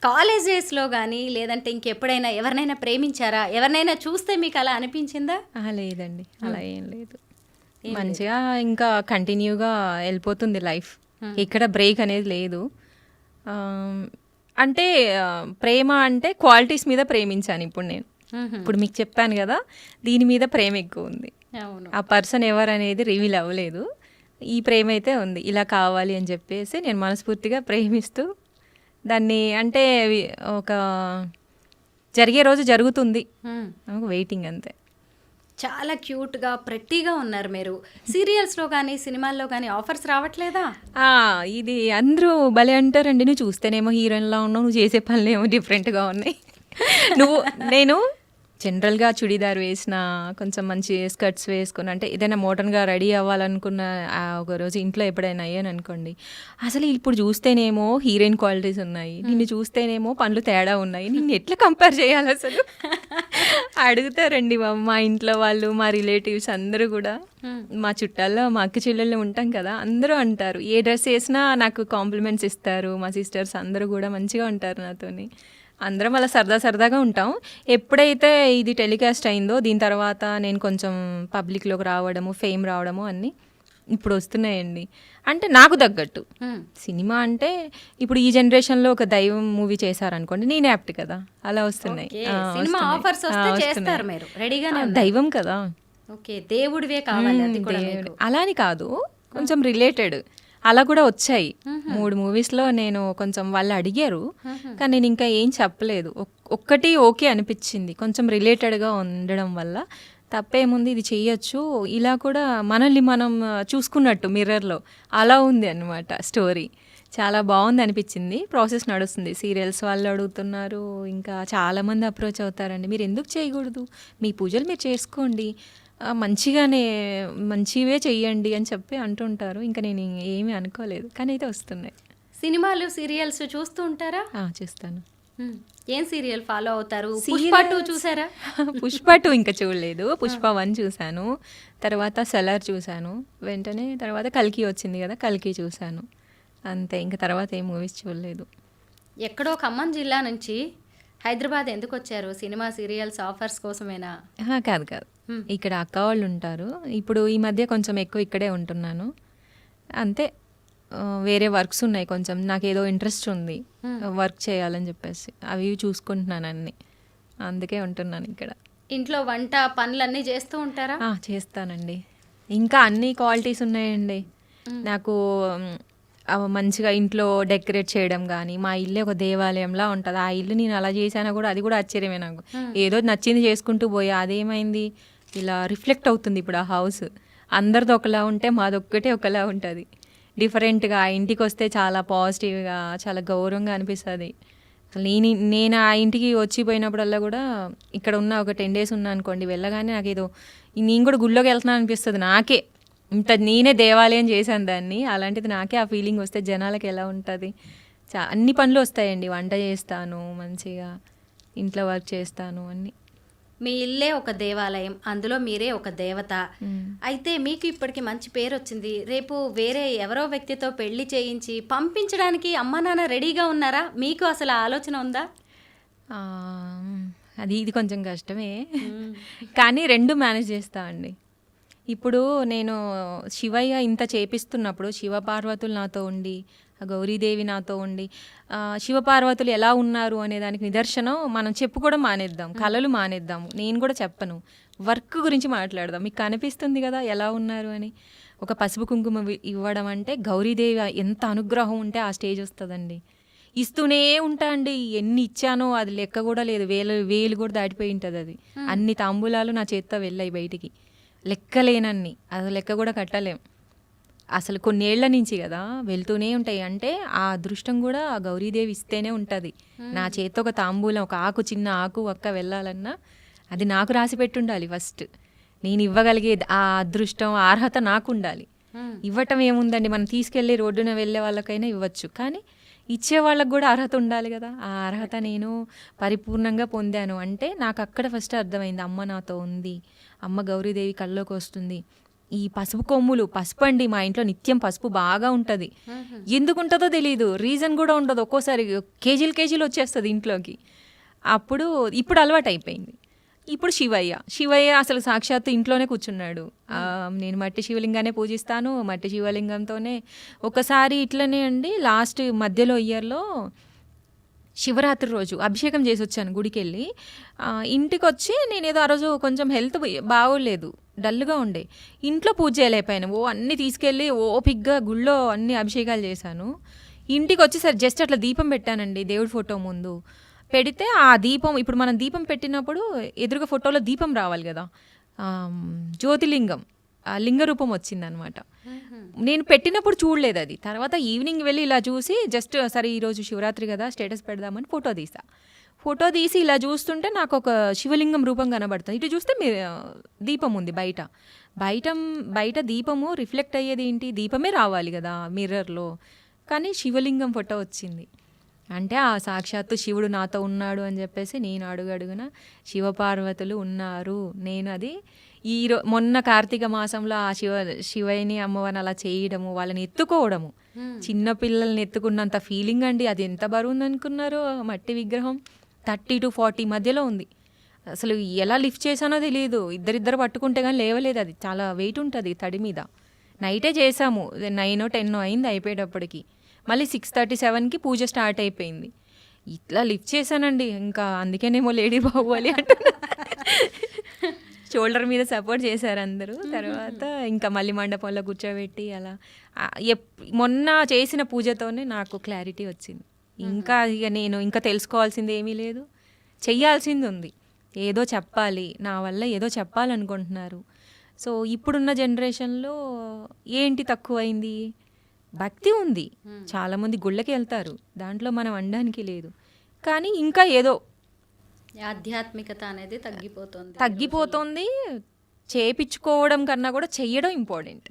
కాలేజ్ డేస్లో కానీ లేదంటే ఇంకెప్పుడైనా ఎవరినైనా ప్రేమించారా? ఎవరినైనా చూస్తే మీకు అలా అనిపించిందా? లేదండి, అలా ఏం లేదు. మంచిగా ఇంకా కంటిన్యూగా వెళ్ళిపోతుంది లైఫ్. ఇక్కడ బ్రేక్ అనేది లేదు. అంటే ప్రేమ అంటే క్వాలిటీస్ మీద ప్రేమించాను ఇప్పుడు నేను. ఇప్పుడు మీకు చెప్పాను కదా, దీని మీద ప్రేమ ఎక్కువ ఉంది. ఆ పర్సన్ ఎవరు అనేది రివీల్ అవ్వలేదు. ఈ ప్రేమ అయితే ఉంది, ఇలా కావాలి అని చెప్పేసి నేను మనస్ఫూర్తిగా ప్రేమిస్తూ దాన్ని, అంటే ఒక జరిగే రోజు జరుగుతుంది, వెయిటింగ్ అంతే. చాలా క్యూట్గా ప్రెట్టీగా ఉన్నారు మీరు. సీరియల్స్లో కానీ సినిమాల్లో కానీ ఆఫర్స్ రావట్లేదా? ఇది అందరూ భలే అంటారండి, నువ్వు చూస్తేనేమో హీరోయిన్లా ఉన్నావు, నువ్వు చేసే పనులేమో డిఫరెంట్గా ఉన్నాయి. నేను జనరల్గా చుడీదార్ వేసిన, కొంచెం మంచి స్కర్ట్స్ వేసుకుని, అంటే ఏదైనా మోడర్న్గా రెడీ అవ్వాలనుకున్న ఒకరోజు ఇంట్లో ఎప్పుడైనా అయ్యాను అనుకోండి, అసలు ఇప్పుడు చూస్తేనేమో హీరోయిన్ క్వాలిటీస్ ఉన్నాయి, నిన్ను చూస్తేనేమో పనులు తేడా ఉన్నాయి, నిన్ను ఎట్లా కంపేర్ చేయాలి అసలు అడుగుతారండి మా ఇంట్లో వాళ్ళు, మా రిలేటివ్స్ అందరూ కూడా. మా చుట్టాల్లో మా అక్క చెల్లెళ్ళు ఉంటాం కదా, అందరూ అంటారు. ఏ డ్రెస్ వేసినా నాకు కాంప్లిమెంట్స్ ఇస్తారు. మా సిస్టర్స్ అందరూ కూడా మంచిగా ఉంటారు నాతోని. అందరం అలా సరదాగా ఉంటాం. ఎప్పుడైతే ఇది టెలికాస్ట్ అయిందో దీని తర్వాత నేను కొంచెం పబ్లిక్లోకి రావడము, ఫేమ్ రావడము అన్నీ ఇప్పుడు వస్తున్నాయండి. అంటే నాకు తగ్గట్టు సినిమా అంటే ఇప్పుడు ఈ జనరేషన్లో ఒక దైవం మూవీ చేశారనుకోండి, నేను యాప్ట్ కదా, అలా వస్తున్నాయి. దైవం కదా, అలా అని కాదు, కొంచెం రిలేటెడ్ అలా కూడా వచ్చాయి. 3 మూవీస్లో నేను కొంచెం వాళ్ళు అడిగారు, కానీ నేను ఇంకా ఏం చెప్పలేదు. ఒక్కటి ఓకే అనిపించింది, కొంచెం రిలేటెడ్గా ఉండడం వల్ల. తప్పేముంది, ఇది చెయ్యొచ్చు, ఇలా కూడా మనల్ని మనం చూసుకున్నట్టు మిర్రర్లో అలా ఉంది అన్నమాట స్టోరీ. చాలా బాగుంది అనిపించింది. ప్రాసెస్ నడుస్తుంది. సీరియల్స్ వాళ్ళు అడుగుతున్నారు, ఇంకా చాలామంది అప్రోచ్ అవుతారండి, మీరు ఎందుకు చేయకూడదు, మీ పూజలు మీరు చేసుకోండి, మంచివే చెయ్యండి అని చెప్పి అంటుంటారు. ఇంకా నేను ఏమీ అనుకోలేదు, కానీ అయితే వస్తున్నాయి. సినిమాలు, సీరియల్స్ చూస్తూ ఉంటారా? చూస్తాను. ఏం సీరియల్ ఫాలో అవుతారు? పుష్ప 2 చూసారా? పుష్ప 2 ఇంకా చూడలేదు. పుష్ప 1 చూశాను, తర్వాత సెలర్ చూశాను, వెంటనే తర్వాత కల్కి వచ్చింది కదా, కల్కి చూశాను, అంతే. ఇంకా తర్వాత ఏ మూవీస్ చూడలేదు. ఎక్కడో ఖమ్మం జిల్లా నుంచి హైదరాబాద్ ఎందుకు వచ్చారు? సినిమా, సీరియల్స్ ఆఫర్స్ కోసమేనా? కాదు, ఇక్కడ అక్క వాళ్ళు ఉంటారు. ఇప్పుడు ఈ మధ్య కొంచెం ఎక్కువ ఇక్కడే ఉంటున్నాను, అంతే. వేరే వర్క్స్ ఉన్నాయి, కొంచెం నాకు ఏదో ఇంట్రెస్ట్ ఉంది వర్క్ చేయాలని చెప్పేసి, అవి చూసుకుంటున్నాను అన్నీ, అందుకే ఉంటున్నాను ఇక్కడ. ఇంట్లో వంట పనులన్నీ చేస్తూ ఉంటారా? చేస్తానండి. ఇంకా అన్ని క్వాలిటీస్ ఉన్నాయండి నాకు. మంచిగా ఇంట్లో డెకరేట్ చేయడం కానీ, మా ఇల్లే ఒక దేవాలయంలా ఉంటుంది. ఆ ఇల్లు నేను అలా చేశానా కూడా, అది కూడా ఆశ్చర్యమే నాకు. ఏదో నచ్చింది చేసుకుంటూ పోయా, అదేమైంది ఇలా రిఫ్లెక్ట్ అవుతుంది ఇప్పుడు ఆ హౌస్. అందరిది ఒకలా ఉంటే మాదొక్కటే ఒకలా ఉంటుంది, డిఫరెంట్గా. ఆ ఇంటికి వస్తే చాలా పాజిటివ్గా, చాలా గౌరవంగా అనిపిస్తుంది. నేను ఆ ఇంటికి వచ్చిపోయినప్పుడల్లా కూడా, ఇక్కడ ఉన్న ఒక 10 days ఉన్నా అనుకోండి, వెళ్ళగానే నాకు ఏదో నేను కూడా గుళ్ళోకి వెళ్తున్నాను అనిపిస్తుంది నాకే. నేనే దేవాలయం చేశాను దాన్ని, అలాంటిది నాకే ఆ ఫీలింగ్ వస్తే జనాలకి ఎలా ఉంటుంది. అన్ని పనులు వస్తాయండి, వంట చేస్తాను, మంచిగా ఇంట్లో వర్క్ చేస్తాను, అన్నీ. మీ ఇల్లే ఒక దేవాలయం, అందులో మీరే ఒక దేవత. అయితే మీకు ఇప్పటికి మంచి పేరు వచ్చింది. రేపు వేరే ఎవరో వ్యక్తితో పెళ్లి చేయించి పంపించడానికి అమ్మా నాన్న రెడీగా ఉన్నారా? మీకు అసలు ఆలోచన ఉందా? ఇది కొంచెం కష్టమే, కానీ 2 మేనేజ్ చేస్తా అండి. ఇప్పుడు నేను శివయ్య ఇంత చేపిస్తున్నప్పుడు, శివ పార్వతులు నాతో ఉండి ఆ గౌరీదేవి నాతో ఉండి శివపార్వతులు ఎలా ఉన్నారు అనే దానికి నిదర్శనం మనం చెప్పుకోవడం మానేద్దాం, కళలు మానేద్దాం. నేను కూడా చెప్పను, వర్క్ గురించి మాట్లాడదాం. మీకు కనిపిస్తుంది కదా ఎలా ఉన్నారు అని. ఒక పసుపు కుంకుమ ఇవ్వడం అంటే గౌరీదేవి ఎంత అనుగ్రహం ఉంటే ఆ స్టేజ్ వస్తుందండి. ఇస్తూనే ఉంటా అండి, ఎన్ని ఇచ్చానో అది లెక్క కూడా లేదు, వేలు కూడా దాటిపోయి ఉంటుంది. అది అన్ని తాంబూలాలు నా చేత్తో వెళ్ళాయి బయటికి, లెక్కలేనన్ని, అది లెక్క కూడా కట్టలేం. అసలు కొన్నేళ్ల నుంచి కదా వెళ్తూనే ఉంటాయి. అంటే ఆ అదృష్టం కూడా ఆ గౌరీదేవి ఇస్తేనే ఉంటుంది. నా చేత్తో ఒక తాంబూలం, ఒక ఆకు, చిన్న ఆకు ఒక్క వెళ్ళాలన్నా అది నాకు రాసి పెట్టుండాలి ఫస్ట్. నేను ఇవ్వగలిగే ఆ అదృష్టం, అర్హత నాకు ఉండాలి. ఇవ్వటం ఏముందండి, మనం తీసుకెళ్ళి రోడ్డున వెళ్ళే వాళ్ళకైనా ఇవ్వచ్చు, కానీ ఇచ్చే వాళ్ళకు కూడా అర్హత ఉండాలి కదా. ఆ అర్హత నేను పరిపూర్ణంగా పొందాను అంటే నాకు అక్కడ ఫస్ట్ అర్థమైంది, అమ్మ నాతో ఉంది, అమ్మ గౌరీదేవి కల్లోకి వస్తుంది. ఈ పసుపు కొమ్ములు, పసుపు అండి మా ఇంట్లో నిత్యం పసుపు బాగా ఉంటుంది. ఎందుకు ఉంటుందో తెలియదు, రీజన్ కూడా ఉండదు. ఒక్కోసారి కేజీలు వచ్చేస్తుంది ఇంట్లోకి. ఇప్పుడు అలవాటు అయిపోయింది. ఇప్పుడు శివయ్య అసలు సాక్షాత్తు ఇంట్లోనే కూర్చున్నాడు. నేను మట్టి శివలింగానే పూజిస్తాను, మట్టి శివలింగంతోనే. ఒకసారి ఇట్లనే అండి, లాస్ట్ మధ్యలో ఇయర్లో శివరాత్రి రోజు అభిషేకం చేసి వచ్చాను గుడికి వెళ్ళి. ఇంటికి వచ్చి నేను ఏదో ఆ రోజు కొంచెం హెల్త్ బాగోలేదు, డల్గా ఉండే, ఇంట్లో పూజ చేయలేకపోయాను. అన్నీ తీసుకెళ్ళి ఓపిగ్గా గుళ్ళో అన్ని అభిషేకాలు చేశాను. ఇంటికి వచ్చేసరి జస్ట్ అట్లా దీపం పెట్టానండి దేవుడి ఫోటో ముందు. పెడితే ఆ దీపం, ఇప్పుడు మనం దీపం పెట్టినప్పుడు ఎదురుగా ఫోటోలో దీపం రావాలి కదా, జ్యోతిలింగం, ఆ లింగ రూపం వచ్చిందనమాట. నేను పెట్టినప్పుడు చూడలేదు అది. తర్వాత ఈవినింగ్ వెళ్ళి ఇలా చూసి జస్ట్ సరే ఈరోజు శివరాత్రి కదా స్టేటస్ పెడదామని ఫోటో తీసి ఇలా చూస్తుంటే నాకు ఒక శివలింగం రూపం కనబడుతుంది. ఇటు చూస్తే దీపం ఉంది బయట దీపము రిఫ్లెక్ట్ అయ్యేది ఏంటి, దీపమే రావాలి కదా మిర్రర్లో, కానీ శివలింగం ఫోటో వచ్చింది. అంటే ఆ సాక్షాత్తు శివుడు నాతో ఉన్నాడు అని చెప్పేసి నేను అడుగడుగున శివపార్వతులు ఉన్నారు. నేను అది మొన్న కార్తీక మాసంలో ఆ శివయ్యని అమ్మవారిని అలా చేయడము, వాళ్ళని ఎత్తుకోవడము, చిన్న పిల్లల్ని ఎత్తుకున్నంత ఫీలింగ్ అండి. అది ఎంత బరువు ఉంది అనుకున్నారు, మట్టి విగ్రహం 30 to 40 మధ్యలో ఉంది. అసలు ఎలా లిఫ్ట్ చేశానో తెలియదు, ఇద్దరిద్దరు పట్టుకుంటే కానీ లేవలేదు. అది చాలా వెయిట్ ఉంటుంది తడి మీద. నైటే చేసాము, 9 or 10 అయింది అయిపోయేటప్పటికి. మళ్ళీ 6:37కి పూజ స్టార్ట్ అయిపోయింది. ఇట్లా లిఫ్ట్ చేశానండి, ఇంకా అందుకేనేమో లేడీ బాహుబలి అంటున్నా. షోల్డర్ మీద సపోర్ట్ చేశారు అందరూ. తర్వాత ఇంకా మళ్ళీ మండపంలో కూర్చోబెట్టి అలా మొన్న చేసిన పూజతోనే నాకు క్లారిటీ వచ్చింది. ఇంకా ఇక నేను ఇంకా తెలుసుకోవాల్సింది ఏమీ లేదు, చెయ్యాల్సింది ఉంది. ఏదో చెప్పాలి, నా వల్ల ఏదో చెప్పాలనుకుంటున్నారు. సో ఇప్పుడున్న జనరేషన్లో ఏంటి తక్కువైంది, భక్తి ఉంది, చాలామంది గుళ్ళకి వెళ్తారు, దాంట్లో మనం అనడానికి లేదు. కానీ ఇంకా ఏదో ఆధ్యాత్మికత అనేది తగ్గిపోతుంది. చేపించుకోవడం కన్నా కూడా చెయ్యడం ఇంపార్టెంట్.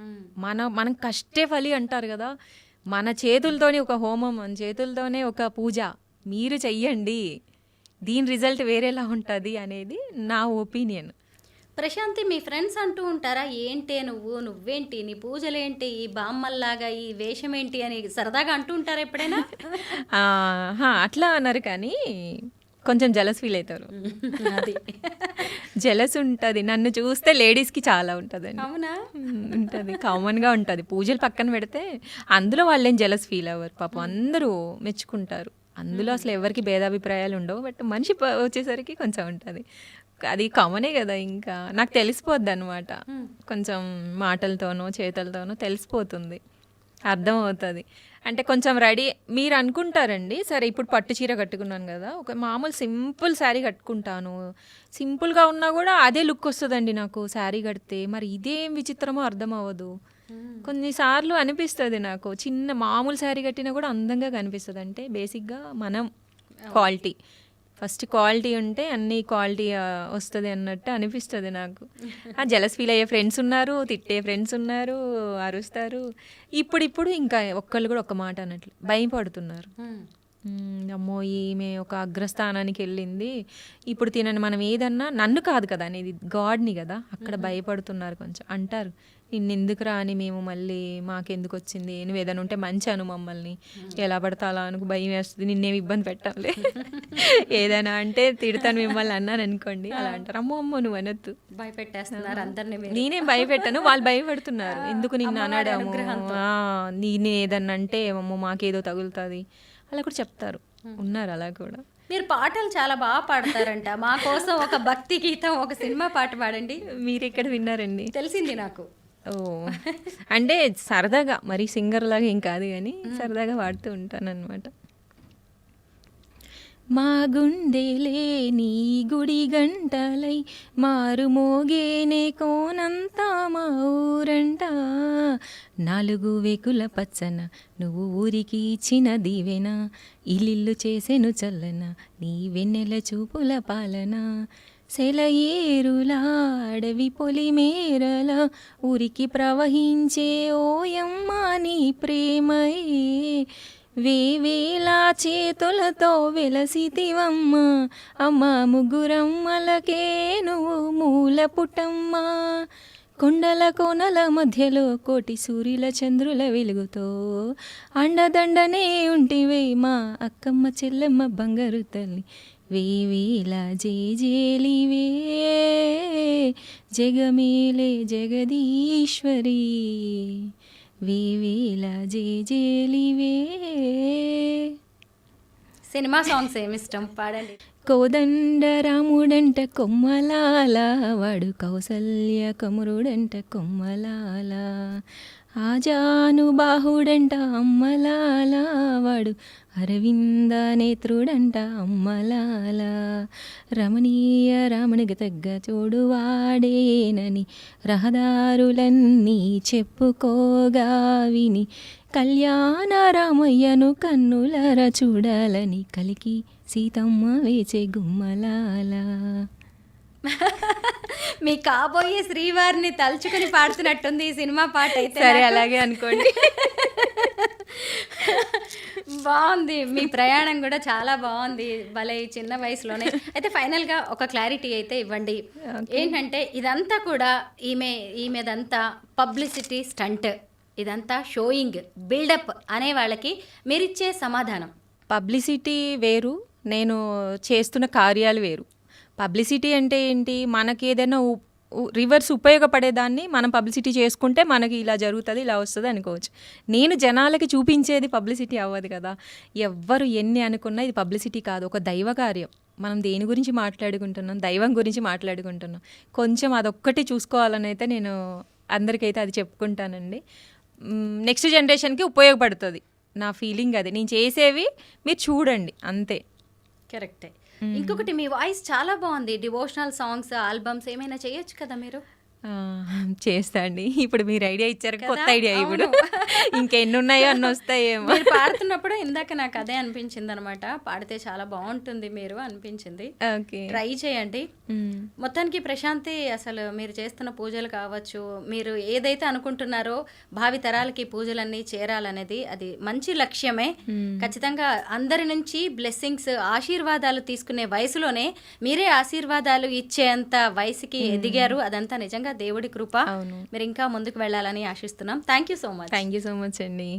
మనం కష్టే ఫలి అంటారు కదా, మన చేతులతోనే ఒక హోమం, మన చేతులతోనే ఒక పూజ మీరు చెయ్యండి, దీని రిజల్ట్ వేరేలా ఉంటుంది అనేది నా ఒపీనియన్. ప్రశాంతి, మీ ఫ్రెండ్స్ అంటూ ఉంటారా, ఏంటి నువ్వేంటి, నీ పూజలేంటి, ఈ బామ్మల్లాగా ఈ వేషం ఏంటి అని సరదాగా అంటూ ఉంటారా ఎప్పుడైనా? అట్లా అన్నారు, కానీ కొంచెం జలస్ ఫీల్ అవుతారు. అది జలస్ ఉంటుంది, నన్ను చూస్తే లేడీస్కి చాలా ఉంటుంది. అవునా? ఉంటుంది, కామన్గా ఉంటుంది. పూజలు పక్కన పెడితే అందులో వాళ్ళేం జలస్ ఫీల్ అవ్వరు, పాపం అందరూ మెచ్చుకుంటారు. అందులో అసలు ఎవరికి భేదాభిప్రాయాలు ఉండవు. బట్ మనిషి వచ్చేసరికి కొంచెం ఉంటుంది, అది కామనే కదా. ఇంకా నాకు తెలిసిపోద్ది అనమాట, కొంచెం మాటలతోనో చేతలతోనో తెలిసిపోతుంది, అర్థమవుతుంది. అంటే కొంచెం రెడీ మీరు అనుకుంటారండి, సరే ఇప్పుడు పట్టు చీర కట్టుకున్నాను కదా, ఒక మామూలు సింపుల్ శారీ కట్టుకుంటాను, సింపుల్గా ఉన్నా కూడా అదే లుక్ వస్తుందండి నాకు శారీ కడితే. మరి ఇదేం విచిత్రమో అర్థం అవ్వదు. కొన్నిసార్లు అనిపిస్తుంది నాకు, చిన్న మామూలు శారీ కట్టినా కూడా అందంగా కనిపిస్తుంది. అంటే బేసిక్గా మనం ఫస్ట్ క్వాలిటీ ఉంటే అన్ని క్వాలిటీ వస్తుంది అన్నట్టు అనిపిస్తుంది నాకు. జలస్ ఫీల్ అయ్యే ఫ్రెండ్స్ ఉన్నారు, తిట్టే ఫ్రెండ్స్ ఉన్నారు, అరుస్తారు. ఇప్పుడు ఇంకా ఒక్కళ్ళు కూడా ఒక మాట అన్నట్లు భయపడుతున్నారు. అమ్మో ఈమె ఒక అగ్రస్థానానికి వెళ్ళింది, ఇప్పుడు మనం ఏదన్నా నన్ను కాదు కదా అనేది, గాడ్ని కదా, అక్కడ భయపడుతున్నారు కొంచెం అంటారు. నిన్నెందుకురా అని మేము మళ్ళీ మాకెందుకు వచ్చింది, నువ్వు ఏదైనా ఉంటే మంచి అను, మమ్మల్ని ఎలా పడతా అలా అనుకు, భయం వేస్తుంది, నిన్నేమి ఇబ్బంది పెట్టాలి, ఏదైనా అంటే తిడతాను మిమ్మల్ని అన్నాను అనుకోండి, అలా అంటారు. అమ్మో అమ్మో నువ్వు అనొద్దు, భయపెట్టేస్తున్నారు అందరినీ మీరు. నేనేం భయపెట్టాను, వాళ్ళు భయపడుతున్నారు, ఎందుకు నిన్ను అనడాము, నేను ఏదన్నా అంటే అమ్మో మాకేదో తగులుతుంది అలా కూడా చెప్తారు, ఉన్నారు అలా కూడా. మీరు పాటలు చాలా బాగా పాడతారంట, మా కోసం ఒక భక్తి గీతం, ఒక సినిమా పాట పాడండి. మీరు ఎక్కడ విన్నారండి? తెలిసింది నాకు. ఓ అంటే సరదాగా, మరి సింగర్ లాగా ఏం కాదు కానీ సరదాగా పాడుతూ ఉంటాను అనమాట. మా గుండెలే నీ గుడి గంటలై మారు మోగేనే కోనంతా మా ఊరంట, 4 వేకుల పచ్చన నువ్వు ఊరికి ఇచ్చిన దీవెన, ఇల్లు చేసెను చల్లన నీ వెన్నెల చూపుల పాలన, సెలయేరులా అడవి పొలిమేరలా ఊరికి ప్రవహించే ఓయమ్మ నీ ప్రేమయే, వేవేలా చేతులతో వెలసితివమ్మ, అమ్మ ముగ్గురమ్మలకే నువ్వు మూల పుట్టమ్మ, కొండల కోనల మధ్యలో కోటి సూర్యుల చంద్రుల వెలుగుతో అండదండనే ఉంటివే మా అక్కమ్మ చెల్లెమ్మ బంగారు తల్లి, వేవేల జేజేలివే జగమేలే జగదీశ్వరి, వేవేల జేజేలివే. సినిమా సాంగ్స్ ఏమి ఇష్టం, పాడండి. కోదండ రాముడంట కొమ్మలాల వాడు, కౌసల్య కమురుడంట కొమ్మలాల, ఆజాను బాహుడంట అమ్మలాల వాడు, అరవింద నేత్రుడంట అమ్మలాల, రమణీయ రామునికి తగ్గ చోడువాడేనని రహదారులన్నీ చెప్పుకోగా విని, కళ్యాణ రామయ్యను కన్నులర చూడాలని కలికి సీతమ్మ వేచే గుమ్మలాల. మీ కాబోయే శ్రీవారిని తలుచుకుని పాడుతున్నట్టుంది ఈ సినిమా పాట అయితే. సరే అలాగే అనుకోండి. బాగుంది, మీ ప్రయాణం కూడా చాలా బాగుంది, భలే ఈ చిన్న వయసులోనే. అయితే ఫైనల్గా ఒక క్లారిటీ అయితే ఇవ్వండి, ఏంటంటే ఇదంతా కూడా ఈమెదంతా పబ్లిసిటీ స్టంట్, ఇదంతా షోయింగ్ బిల్డప్ అనే వాళ్ళకి మీరిచ్చే సమాధానం? పబ్లిసిటీ వేరు, నేను చేస్తున్న కార్యాలు వేరు. పబ్లిసిటీ అంటే ఏంటి, మనకి ఏదైనా రివర్స్ ఉపయోగపడేదాన్ని మనం పబ్లిసిటీ చేసుకుంటే మనకి ఇలా జరుగుతుంది ఇలా వస్తుంది అనుకోవచ్చు. నేను జనాలకి చూపించేది పబ్లిసిటీ అవ్వదు కదా. ఎవ్వరు ఎన్ని అనుకున్నా ఇది పబ్లిసిటీ కాదు, ఒక దైవ కార్యం. మనం దేని గురించి మాట్లాడుకుంటున్నాం, దైవం గురించి మాట్లాడుకుంటున్నాం. కొంచెం అదొక్కటి చూసుకోవాలని అయితే నేను అందరికైతే అది చెప్పుకుంటానండి. నెక్స్ట్ జనరేషన్కి ఉపయోగపడుతుంది, నా ఫీలింగ్ అది. నేను చేసేవి మీరు చూడండి అంతే. కరెక్టే. ఇంకొకటి, మీ వాయిస్ చాలా బాగుంది, డివోషనల్ సాంగ్స్ ఆల్బమ్స్ ఏమైనా చేయొచ్చు కదా మీరు? చేస్తా అండి. ఇప్పుడు మీరు ఐడియా ఇచ్చారు, కొత్త ఐడియా. ఇప్పుడు ఇంకెన్ని ఉన్నాయో అన్నీ వస్తాయేమో. మీరు పాడుతున్నప్పుడు ఇందాక నాకు అదే అనిపించింది అనమాట, పాడితే చాలా బాగుంటుంది మీరు అనిపించింది. ఓకే, ట్రై చేయండి. మొత్తానికి ప్రశాంతి, అసలు మీరు చేస్తున్న పూజలు కావచ్చు, మీరు ఏదైతే అనుకుంటున్నారో భావి తరాలకి పూజలన్నీ చేరాలనేది అది మంచి లక్ష్యమే. ఖచ్చితంగా అందరి నుంచి బ్లెస్సింగ్స్, ఆశీర్వాదాలు తీసుకునే వయసులోనే మీరే ఆశీర్వాదాలు ఇచ్చేంత వయసుకి ఎదిగారు. అదంతా నిజంగా దేవుడి కృప. మీరు ఇంకా ముందుకు వెళ్ళాలని ఆశిస్తున్నాం. Thank you so much. Thank you so much అండి.